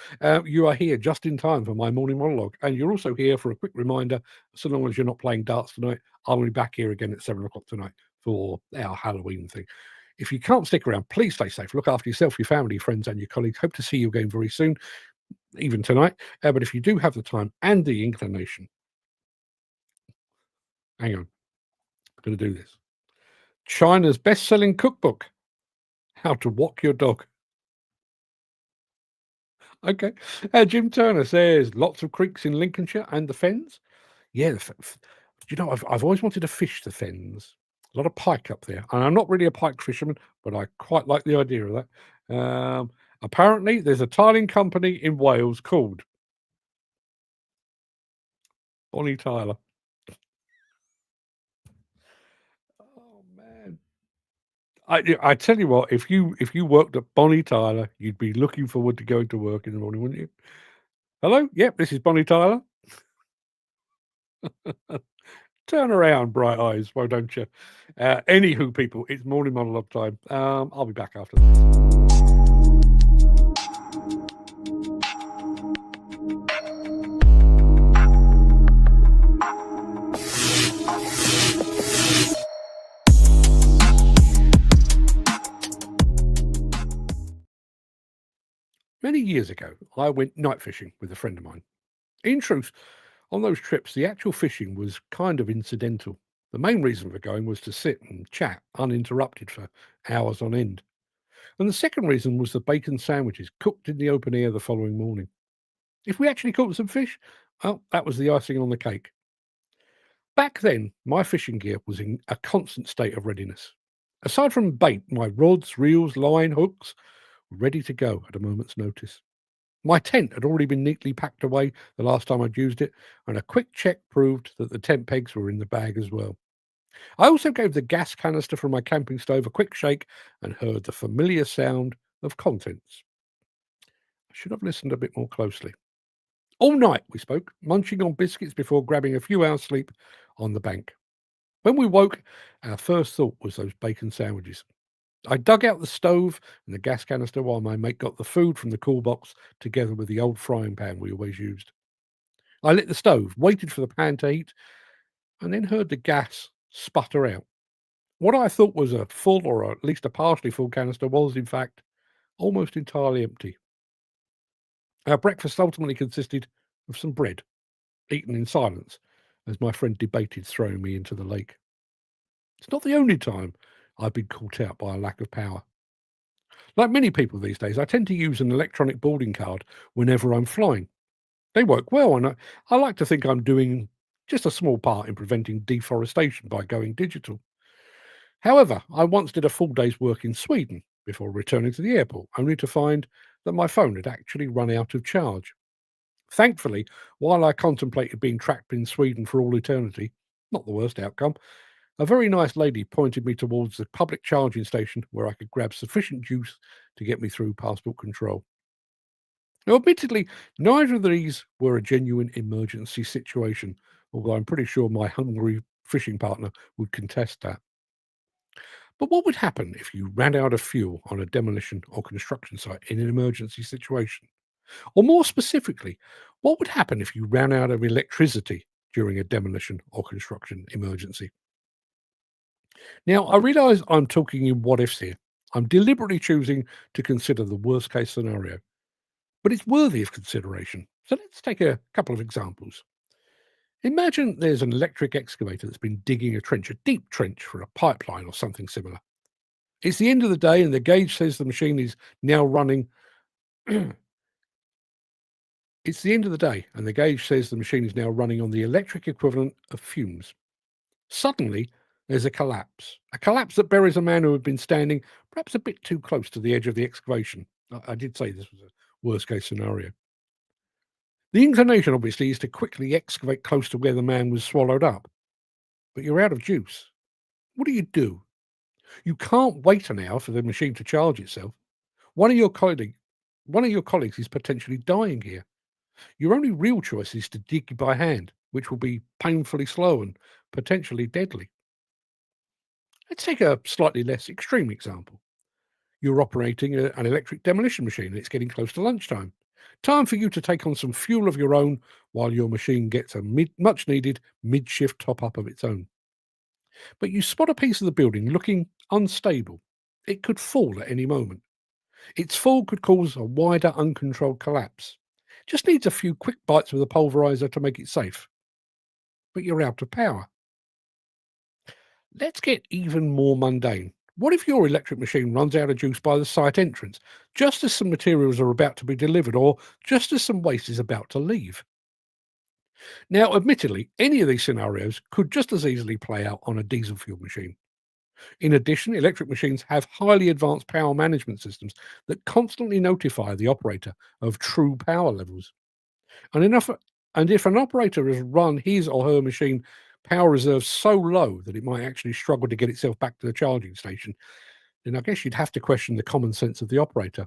You are here just in time for my morning monologue. And you're also here for a quick reminder, so long as you're not playing darts tonight, I'll be back here again at 7 o'clock tonight for our Halloween thing. If you can't stick around, please stay safe. Look after yourself, your family, your friends, and your colleagues. Hope to see you again very soon, even tonight. But if you do have the time and the inclination, hang on, I'm going to do this. China's best-selling cookbook, How to Walk Your Dog. Okay. Jim Turner says, lots of creeks in Lincolnshire and the Fens. Yeah, I've always wanted to fish the Fens. A lot of pike up there. And I'm not really a pike fisherman, but I quite like the idea of that. Apparently, there's a tiling company in Wales called Bonnie Tyler. Oh, man. I tell you what, if you worked at Bonnie Tyler, you'd be looking forward to going to work in the morning, wouldn't you? Hello? Yep, this is Bonnie Tyler. Turn around, bright eyes, why don't you? Anywho, people, it's morning monologue time. I'll be back after this. Many years ago, I went night fishing with a friend of mine. In truth, on those trips, the actual fishing was kind of incidental. The main reason for going was to sit and chat uninterrupted for hours on end. And the second reason was the bacon sandwiches cooked in the open air the following morning. If we actually caught some fish, well, that was the icing on the cake. Back then, my fishing gear was in a constant state of readiness. Aside from bait, my rods, reels, line, hooks were ready to go at a moment's notice. My tent had already been neatly packed away the last time I'd used it, and a quick check proved that the tent pegs were in the bag as well. I also gave the gas canister from my camping stove a quick shake and heard the familiar sound of contents. I should have listened a bit more closely. All night we spoke, munching on biscuits before grabbing a few hours' sleep on the bank. When we woke, our first thought was those bacon sandwiches. I dug out the stove and the gas canister while my mate got the food from the cool box together with the old frying pan we always used. I lit the stove, waited for the pan to heat, and then heard the gas sputter out. What I thought was a full or at least a partially full canister was, in fact, almost entirely empty. Our breakfast ultimately consisted of some bread, eaten in silence, as my friend debated throwing me into the lake. It's not the only time I've been caught out by a lack of power. Like many people these days, I tend to use an electronic boarding card whenever I'm flying. They work well, and I like to think I'm doing just a small part in preventing deforestation by going digital. However, I once did a full day's work in Sweden before returning to the airport, only to find that my phone had actually run out of charge. Thankfully, while I contemplated being trapped in Sweden for all eternity, not the worst outcome, a very nice lady pointed me towards the public charging station where I could grab sufficient juice to get me through passport control. Now, admittedly, neither of these were a genuine emergency situation, although I'm pretty sure my hungry fishing partner would contest that. But what would happen if you ran out of fuel on a demolition or construction site in an emergency situation? Or more specifically, what would happen if you ran out of electricity during a demolition or construction emergency? Now, I realise I'm talking in what ifs here. I'm deliberately choosing to consider the worst case scenario, but it's worthy of consideration. So let's take a couple of examples. Imagine there's an electric excavator that's been digging a trench, a deep trench for a pipeline or something similar. It's the end of the day and the gauge says the machine is now running. It's the end of the day and the gauge says the machine is now running on the electric equivalent of fumes. Suddenly, there's a collapse that buries a man who had been standing perhaps a bit too close to the edge of the excavation. I did say this was a worst case scenario. The inclination, obviously, is to quickly excavate close to where the man was swallowed up. But you're out of juice. What do? You can't wait an hour for the machine to charge itself. One of your One of your colleagues is potentially dying here. Your only real choice is to dig by hand, which will be painfully slow and potentially deadly. Let's take a slightly less extreme example. You're operating an electric demolition machine and it's getting close to lunchtime. Time for you to take on some fuel of your own while your machine gets a much needed mid-shift top up of its own. But you spot a piece of the building looking unstable. It could fall at any moment. Its fall could cause a wider uncontrolled collapse. Just needs a few quick bites with a pulverizer to make it safe. But you're out of power. Let's get even more mundane. What if your electric machine runs out of juice by the site entrance, just as some materials are about to be delivered, or just as some waste is about to leave? Now, admittedly, any of these scenarios could just as easily play out on a diesel fuel machine. In addition, electric machines have highly advanced power management systems that constantly notify the operator of true power levels. And if an operator has run his or her machine power reserves so low that it might actually struggle to get itself back to the charging station, then I guess you'd have to question the common sense of the operator.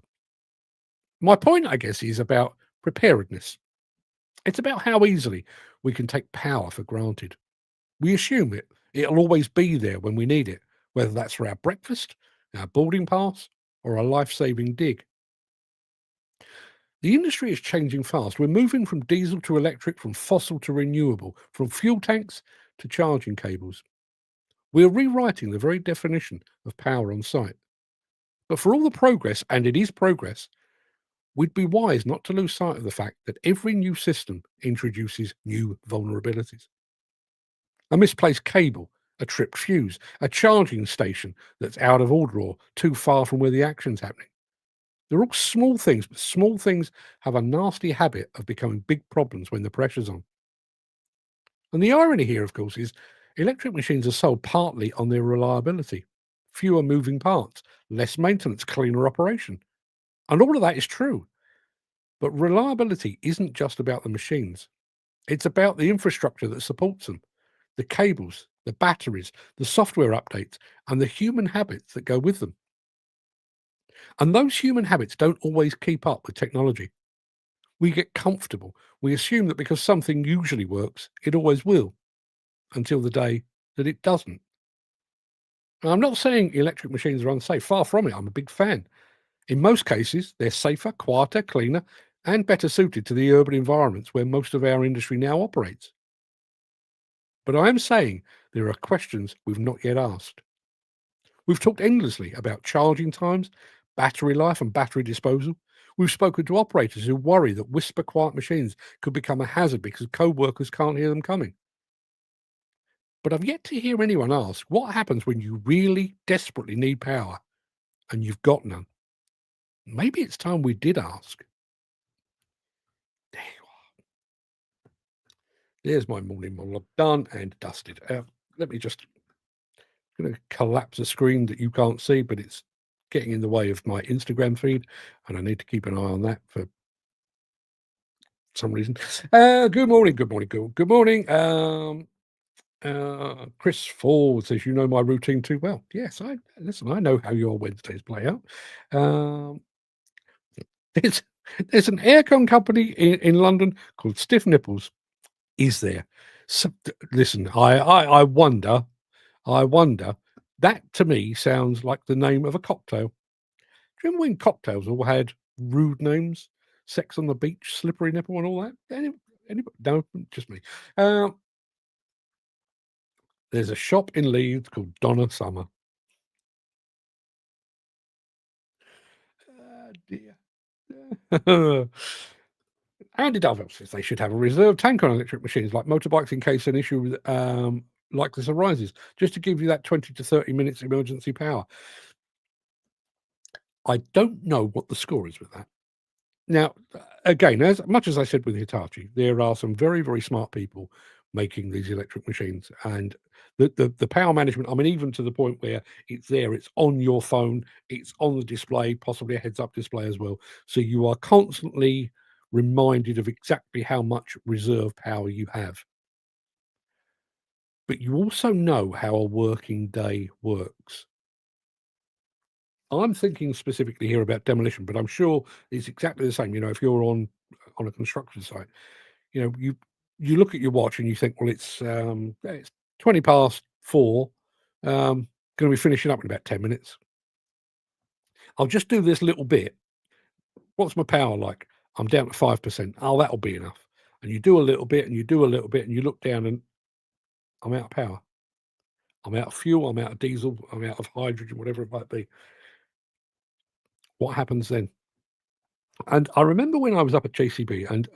My point, I guess, is about preparedness. It's about how easily we can take power for granted. We assume it'll always be there when we need it, whether that's for our breakfast, our boarding pass, or a life-saving dig. The industry is changing fast. We're moving from diesel to electric, from fossil to renewable, from fuel tanks to charging cables. We're rewriting the very definition of power on site. But for all the progress, and it is progress, we'd be wise not to lose sight of the fact that every new system introduces new vulnerabilities. A misplaced cable, a tripped fuse, a charging station that's out of order or too far from where the action's happening. They're all small things, but small things have a nasty habit of becoming big problems when the pressure's on. And the irony here, of course, is electric machines are sold partly on their reliability. Fewer moving parts, less maintenance, cleaner operation. And all of that is true. But reliability isn't just about the machines. It's about the infrastructure that supports them, the cables, the batteries, the software updates, and the human habits that go with them. And those human habits don't always keep up with technology. We get comfortable. We assume that because something usually works, it always will, until the day that it doesn't. Now, I'm not saying electric machines are unsafe. Far from it. I'm a big fan. In most cases, they're safer, quieter, cleaner, and better suited to the urban environments where most of our industry now operates. But I am saying there are questions we've not yet asked. We've talked endlessly about charging times, battery life, and battery disposal. We've spoken to operators who worry that whisper quiet machines could become a hazard because co-workers can't hear them coming. But I've yet to hear anyone ask, what happens when you really desperately need power and you've got none? Maybe it's time we did ask. There you are. There's my morning monologue done and dusted. Let me just going to collapse a screen that you can't see, but it's getting in the way of my Instagram feed, and I need to keep an eye on that for some reason. Good morning. Chris Ford says, you know my routine too well. Yes, I know how your Wednesdays play out. There's an aircon company in London called Stiff Nipples. Is there? So, listen, I wonder. That to me sounds like the name of a cocktail. Do you remember when cocktails all had rude names? Sex on the beach, slippery nipple, and all that? Anybody? No, just me. There's a shop in Leeds called Donna Summer. Dear. Andy Dove says they should have a reserve tank on electric machines like motorbikes in case an issue like this arises, just to give you that 20 to 30 minutes emergency power. I don't know what the score is with that. Now, again, as much as I said with Hitachi, there are some very, very smart people making these electric machines, and the power management, I mean, even to the point where it's there, it's on your phone, it's on the display, possibly a heads-up display as well. So you are constantly reminded of exactly how much reserve power you have. But you also know how a working day works. I'm thinking specifically here about demolition, but I'm sure it's exactly the same. If you're on a construction site, you look at your watch and you think, well, it's 4:20. Going to be finishing up in about 10 minutes. I'll just do this little bit. What's my power like? I'm down to 5%. Oh, that'll be enough. And you do a little bit and you do a little bit and you look down and I'm out of power. I'm out of fuel. I'm out of diesel. I'm out of hydrogen, whatever it might be. What happens then? And I remember when I was up at JCB, and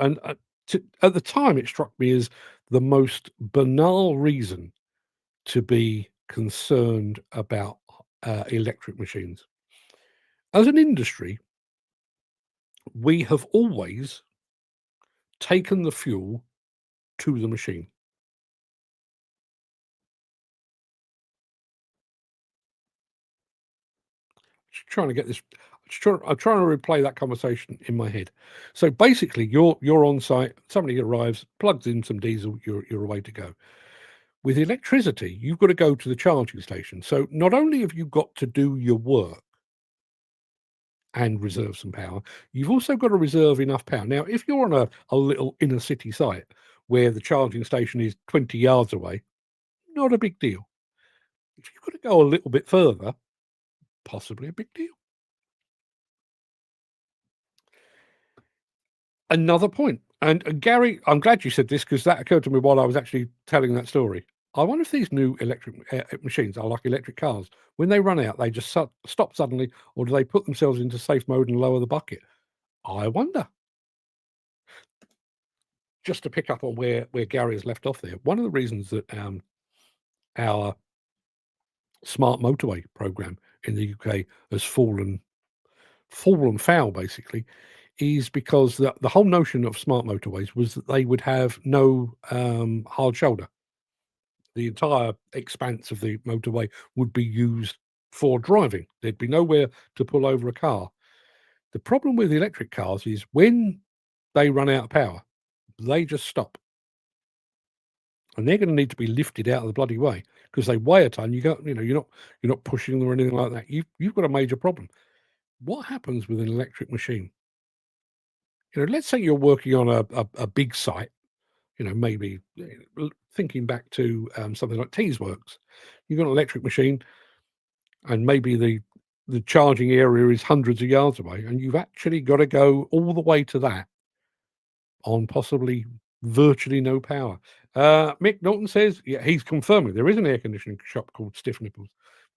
at the time, it struck me as the most banal reason to be concerned about electric machines. As an industry, we have always taken the fuel to the machine. Just trying to get this. I'm trying to replay that conversation in my head. So basically, you're on site. Somebody arrives, plugs in some diesel. You're away to go. With electricity, you've got to go to the charging station. So not only have you got to do your work and reserve some power, you've also got to reserve enough power. Now, if you're on a little inner city site where the charging station is 20 yards away, not a big deal. If you've got to go a little bit further, possibly a big deal. Another point, and Gary, I'm glad you said this because that occurred to me while I was actually telling that story. I wonder if these new electric machines are like electric cars. When they run out, they just stop suddenly, or do they put themselves into safe mode and lower the bucket? I wonder. Just to pick up on where Gary has left off there, one of the reasons that our smart motorway program in the UK has fallen foul, basically, is because the whole notion of smart motorways was that they would have no hard shoulder. The entire expanse of the motorway would be used for driving. There'd be nowhere to pull over a car. The problem with electric cars is when they run out of power, they just stop. And they're going to need to be lifted out of the bloody way because they weigh a ton. You're not pushing them or anything like that. You've got a major problem. What happens with an electric machine? Let's say you're working on a big site. Maybe thinking back to something like Teesworks, you've got an electric machine, and maybe the charging area is hundreds of yards away, and you've actually got to go all the way to that on possibly virtually no power. Mick Norton says, yeah, he's confirming there is an air conditioning shop called Stiff Nipples.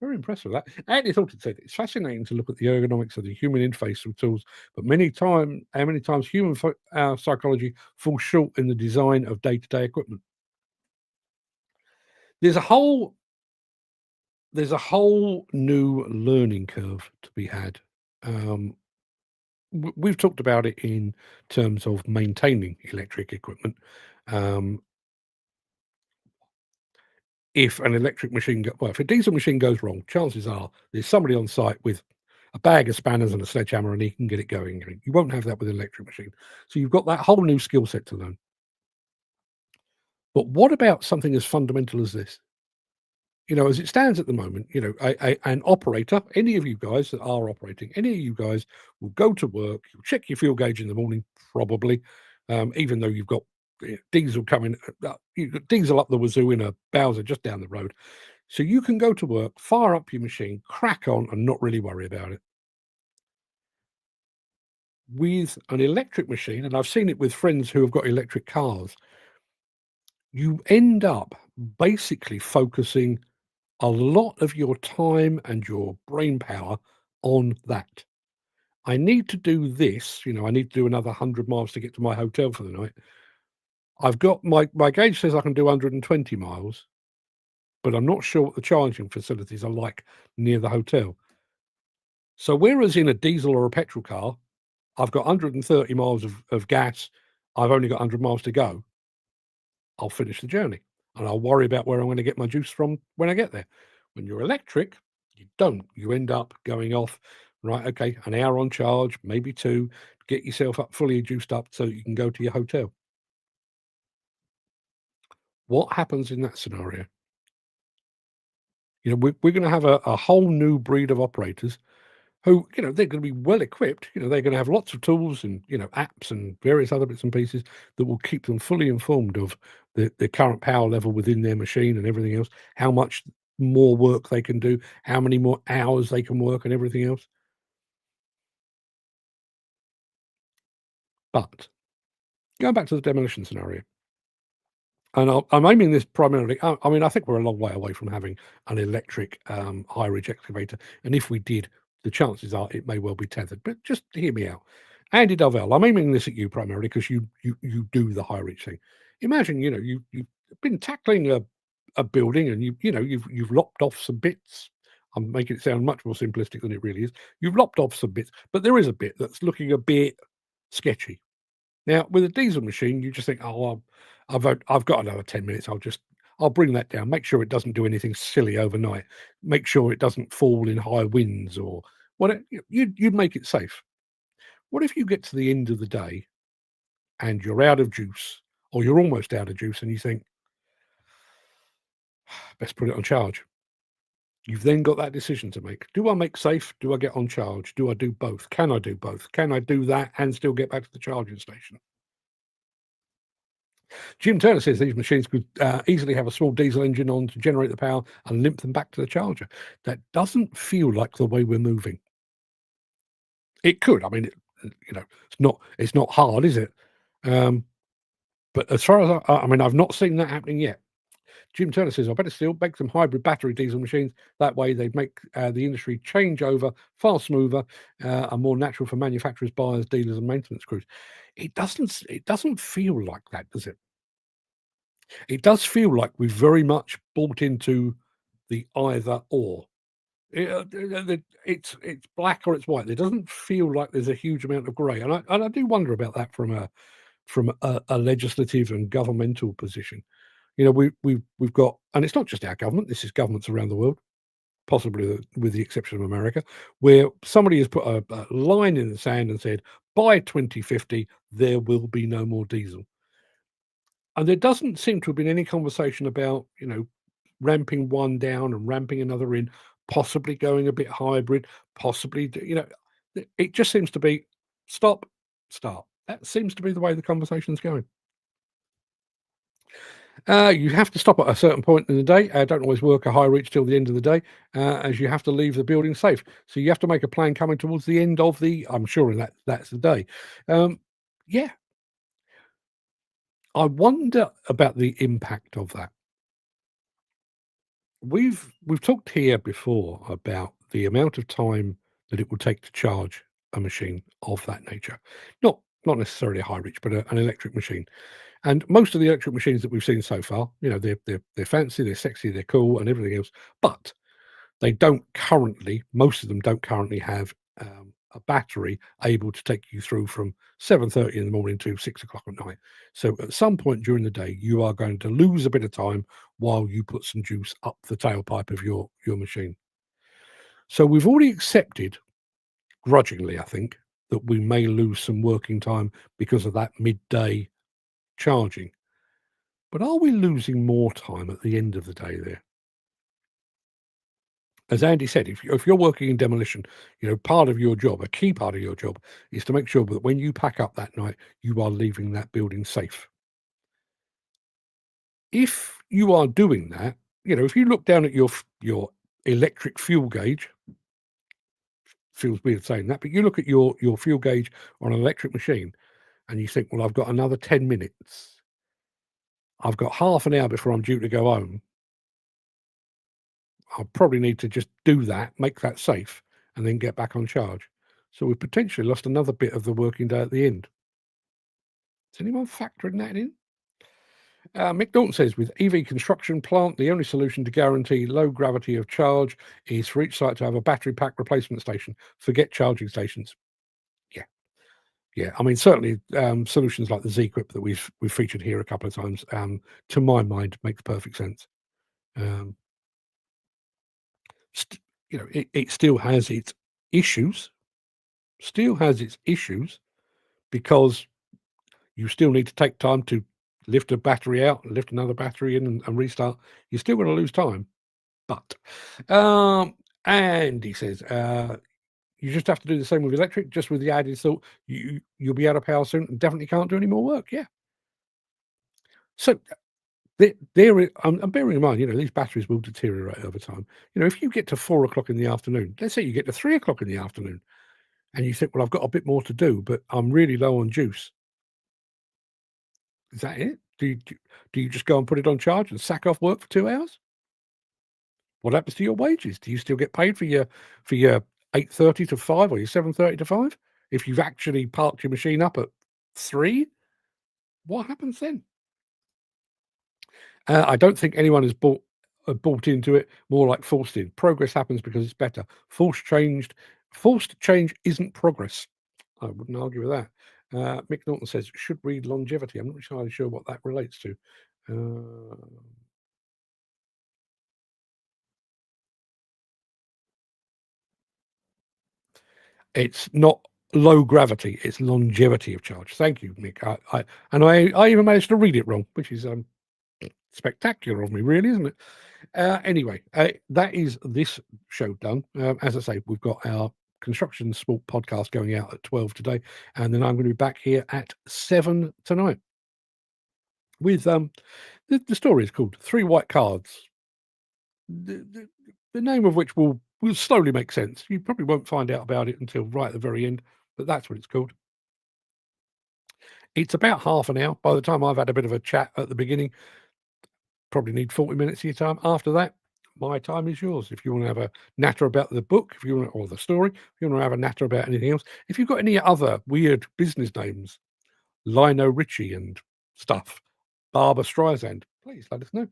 Very impressed with that. And he thought it said it's fascinating to look at the ergonomics of the human interface with tools, but many times human psychology falls short in the design of day-to-day equipment. There's a whole new learning curve to be had. We've talked about it in terms of maintaining electric equipment. If an electric machine, if a diesel machine goes wrong, chances are there's somebody on site with a bag of spanners and a sledgehammer and he can get it going. You won't have that with an electric machine. So you've got that whole new skill set to learn. But what about something as fundamental as this? As it stands at the moment, an operator, any of you guys that are operating, any of you guys will go to work, you'll check your fuel gauge in the morning, probably, even though you've got diesel coming, you've got diesel up the wazoo in a Bowser just down the road. So you can go to work, fire up your machine, crack on, and not really worry about it. With an electric machine, and I've seen it with friends who have got electric cars, you end up basically focusing a lot of your time and your brain power on that. I need to do this, I need to do another 100 miles to get to my hotel for the night. I've got my gauge says I can do 120 miles, but I'm not sure what the charging facilities are like near the hotel. So whereas in a diesel or a petrol car, I've got 130 miles of gas, I've only got 100 miles to go, I'll finish the journey. And I'll worry about where I'm going to get my juice from when I get there. When you're electric, you don't. You end up going off, right, okay, an hour on charge, maybe 2, get yourself up fully juiced up so you can go to your hotel. What happens in that scenario? We're going to have a whole new breed of operators who, they're going to be well equipped. They're going to have lots of tools and, apps and various other bits and pieces that will keep them fully informed of the current power level within their machine and everything else, how much more work they can do, how many more hours they can work and everything else. But going back to the demolition scenario, and I'm aiming this primarily, I mean, I think we're a long way away from having an electric high-ridge excavator. And if we did, the chances are it may well be tethered. But just hear me out. Andy Dovell, I'm aiming this at you primarily because you do the high-ridge thing. Imagine, you've been tackling a building and you've lopped off some bits. I'm making it sound much more simplistic than it really is. You've lopped off some bits, but there is a bit that's looking a bit sketchy. Now, with a diesel machine, you just think, oh, I've got another 10 minutes. I'll bring that down. Make sure it doesn't do anything silly overnight. Make sure it doesn't fall in high winds or what. You'd make it safe. What if you get to the end of the day and you're out of juice, or you're almost out of juice, and you think, best put it on charge? You've then got that decision to make. Do I make safe? Do I get on charge? Do I do both? Can I do both? Can I do that and still get back to the charging station? Jim Turner says these machines could easily have a small diesel engine on to generate the power and limp them back to the charger. That doesn't feel like the way we're moving. It could. I mean, it's not hard, is it? But as far as I mean, I've not seen that happening yet. Jim Turner says, I better still make some hybrid battery diesel machines. That way they'd make the industry change over far smoother and more natural for manufacturers, buyers, dealers and maintenance crews. It doesn't feel like that, does it? It does feel like we've very much bought into the either or. It's black or it's white. It doesn't feel like there's a huge amount of grey. And I do wonder about that from a legislative and governmental position. We've got, and it's not just our government, this is governments around the world, possibly with the exception of America, where somebody has put a line in the sand and said, by 2050, there will be no more diesel. And there doesn't seem to have been any conversation about, ramping one down and ramping another in, possibly going a bit hybrid, possibly, it just seems to be stop, start. That seems to be the way the conversation's going. You have to stop at a certain point in the day. Don't always work a high reach till the end of the day, as you have to leave the building safe. So you have to make a plan coming towards the end of I'm sure that's the day. Yeah. I wonder about the impact of that. We've talked here before about the amount of time that it will take to charge a machine of that nature. Not necessarily a high reach, but an electric machine. And most of the electric machines that we've seen so far, they're fancy, they're sexy, they're cool, and everything else. But they don't currently, most of them don't currently have a battery able to take you through from 7:30 in the morning to 6 o'clock at night. So at some point during the day, you are going to lose a bit of time while you put some juice up the tailpipe of your machine. So we've already accepted, grudgingly, I think, that we may lose some working time because of that midday charging. But are we losing more time at the end of the day there? As Andy said, if you're working in demolition, part of your job, a key part of your job, is to make sure that when you pack up that night, you are leaving that building safe. If you are doing that, if you look down at your electric fuel gauge, feels weird saying that, but you look at your fuel gauge on an electric machine and you think, well, I've got another 10 minutes. I've got half an hour before I'm due to go home. I'll probably need to just do that, make that safe, and then get back on charge. So we've potentially lost another bit of the working day at the end. Is anyone factoring that in? Mick Dalton says, with EV construction plant, the only solution to guarantee low gravity of charge is for each site to have a battery pack replacement station. Forget charging stations. Yeah. I mean, certainly solutions like the Z-Grip that we've featured here a couple of times, to my mind, makes perfect sense. It still has its issues. Because you still need to take time to lift a battery out, lift another battery in and restart. You're still going to lose time. But Andy says, You just have to do the same with electric, just with the added thought you'll be out of power soon and definitely can't do any more work. Yeah. So I'm bearing in mind, these batteries will deteriorate over time. If you get to 4 o'clock in the afternoon, let's say you get to 3 o'clock in the afternoon, and you think, well, I've got a bit more to do, but I'm really low on juice. Is that it? Do you just go and put it on charge and sack off work for 2 hours? What happens to your wages? Do you still get paid for your 8:30 to 5 or your 7:30 to 5? If you've actually parked your machine up at 3, what happens then? I don't think anyone has bought into it, more like forced in. Progress happens because it's better. Forced change isn't progress. I wouldn't argue with that. Mick Norton says, should read longevity. I'm not entirely sure what that relates to. It's not low gravity, it's longevity of charge. Thank you, Mick. I even managed to read it wrong, which is spectacular of me, really, isn't it? Anyway, that is this show done. As I say, we've got our Construction Sport podcast going out at 12 today, and then I'm going to be back here at 7 tonight with the story is called 3 White Cards. The name of which will slowly make sense. You probably won't find out about it until right at the very end, but that's what it's called. It's about half an hour. By the time I've had a bit of a chat at the beginning, probably need 40 minutes of your time. After that, my time is yours. If you want to have a natter about the book, or the story, if you want to have a natter about anything else, if you've got any other weird business names, Lionel Richie and stuff, Barbara Streisand, please let us know.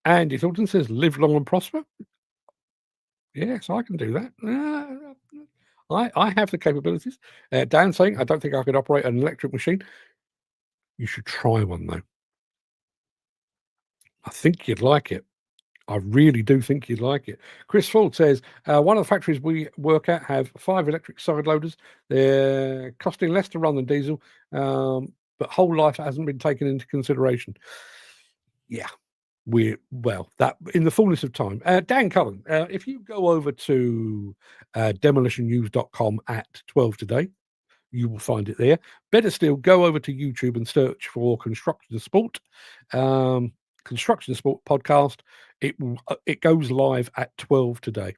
Andy Thornton says, live long and prosper. Yes, I can do that. I have the capabilities. Dan saying, I don't think I could operate an electric machine. You should try one, though. I think you'd like it. I really do think you'd like it. Chris Ford says, one of the factories we work at have 5 electric side loaders. They're costing less to run than diesel, but whole life hasn't been taken into consideration. Yeah. That in the fullness of time. Dan Cullen, if you go over to demolitionnews.com at 12 today, you will find it there. Better still, go over to YouTube and search for Construction Sport. Construction Sport podcast. It goes live at 12 today.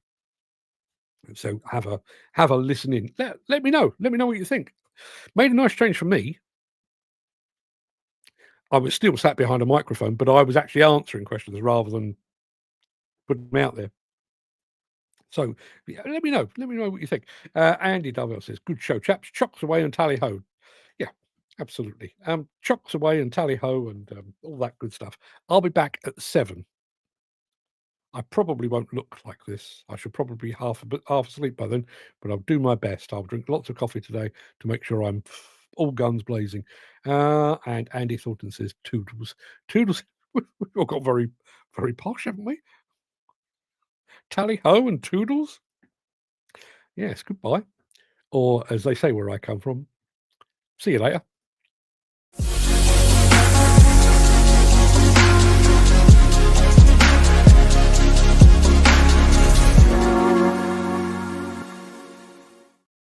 So have a listen in. Let me know. Let me know what you think. Made a nice change for me. I was still sat behind a microphone, but I was actually answering questions rather than putting them out there. So let me know. Let me know what you think. Andy Dovell says, good show, chaps. Chocks away and tally ho. Yeah, absolutely. Chocks away and tally ho and all that good stuff. I'll be back at 7. I probably won't look like this. I should probably be half asleep by then, but I'll do my best. I'll drink lots of coffee today to make sure I'm all guns blazing. And Andy Thornton says, toodles. Toodles. We've all got very, very posh, haven't we? Tally ho and toodles. Yes, goodbye. Or as they say where I come from, see you later.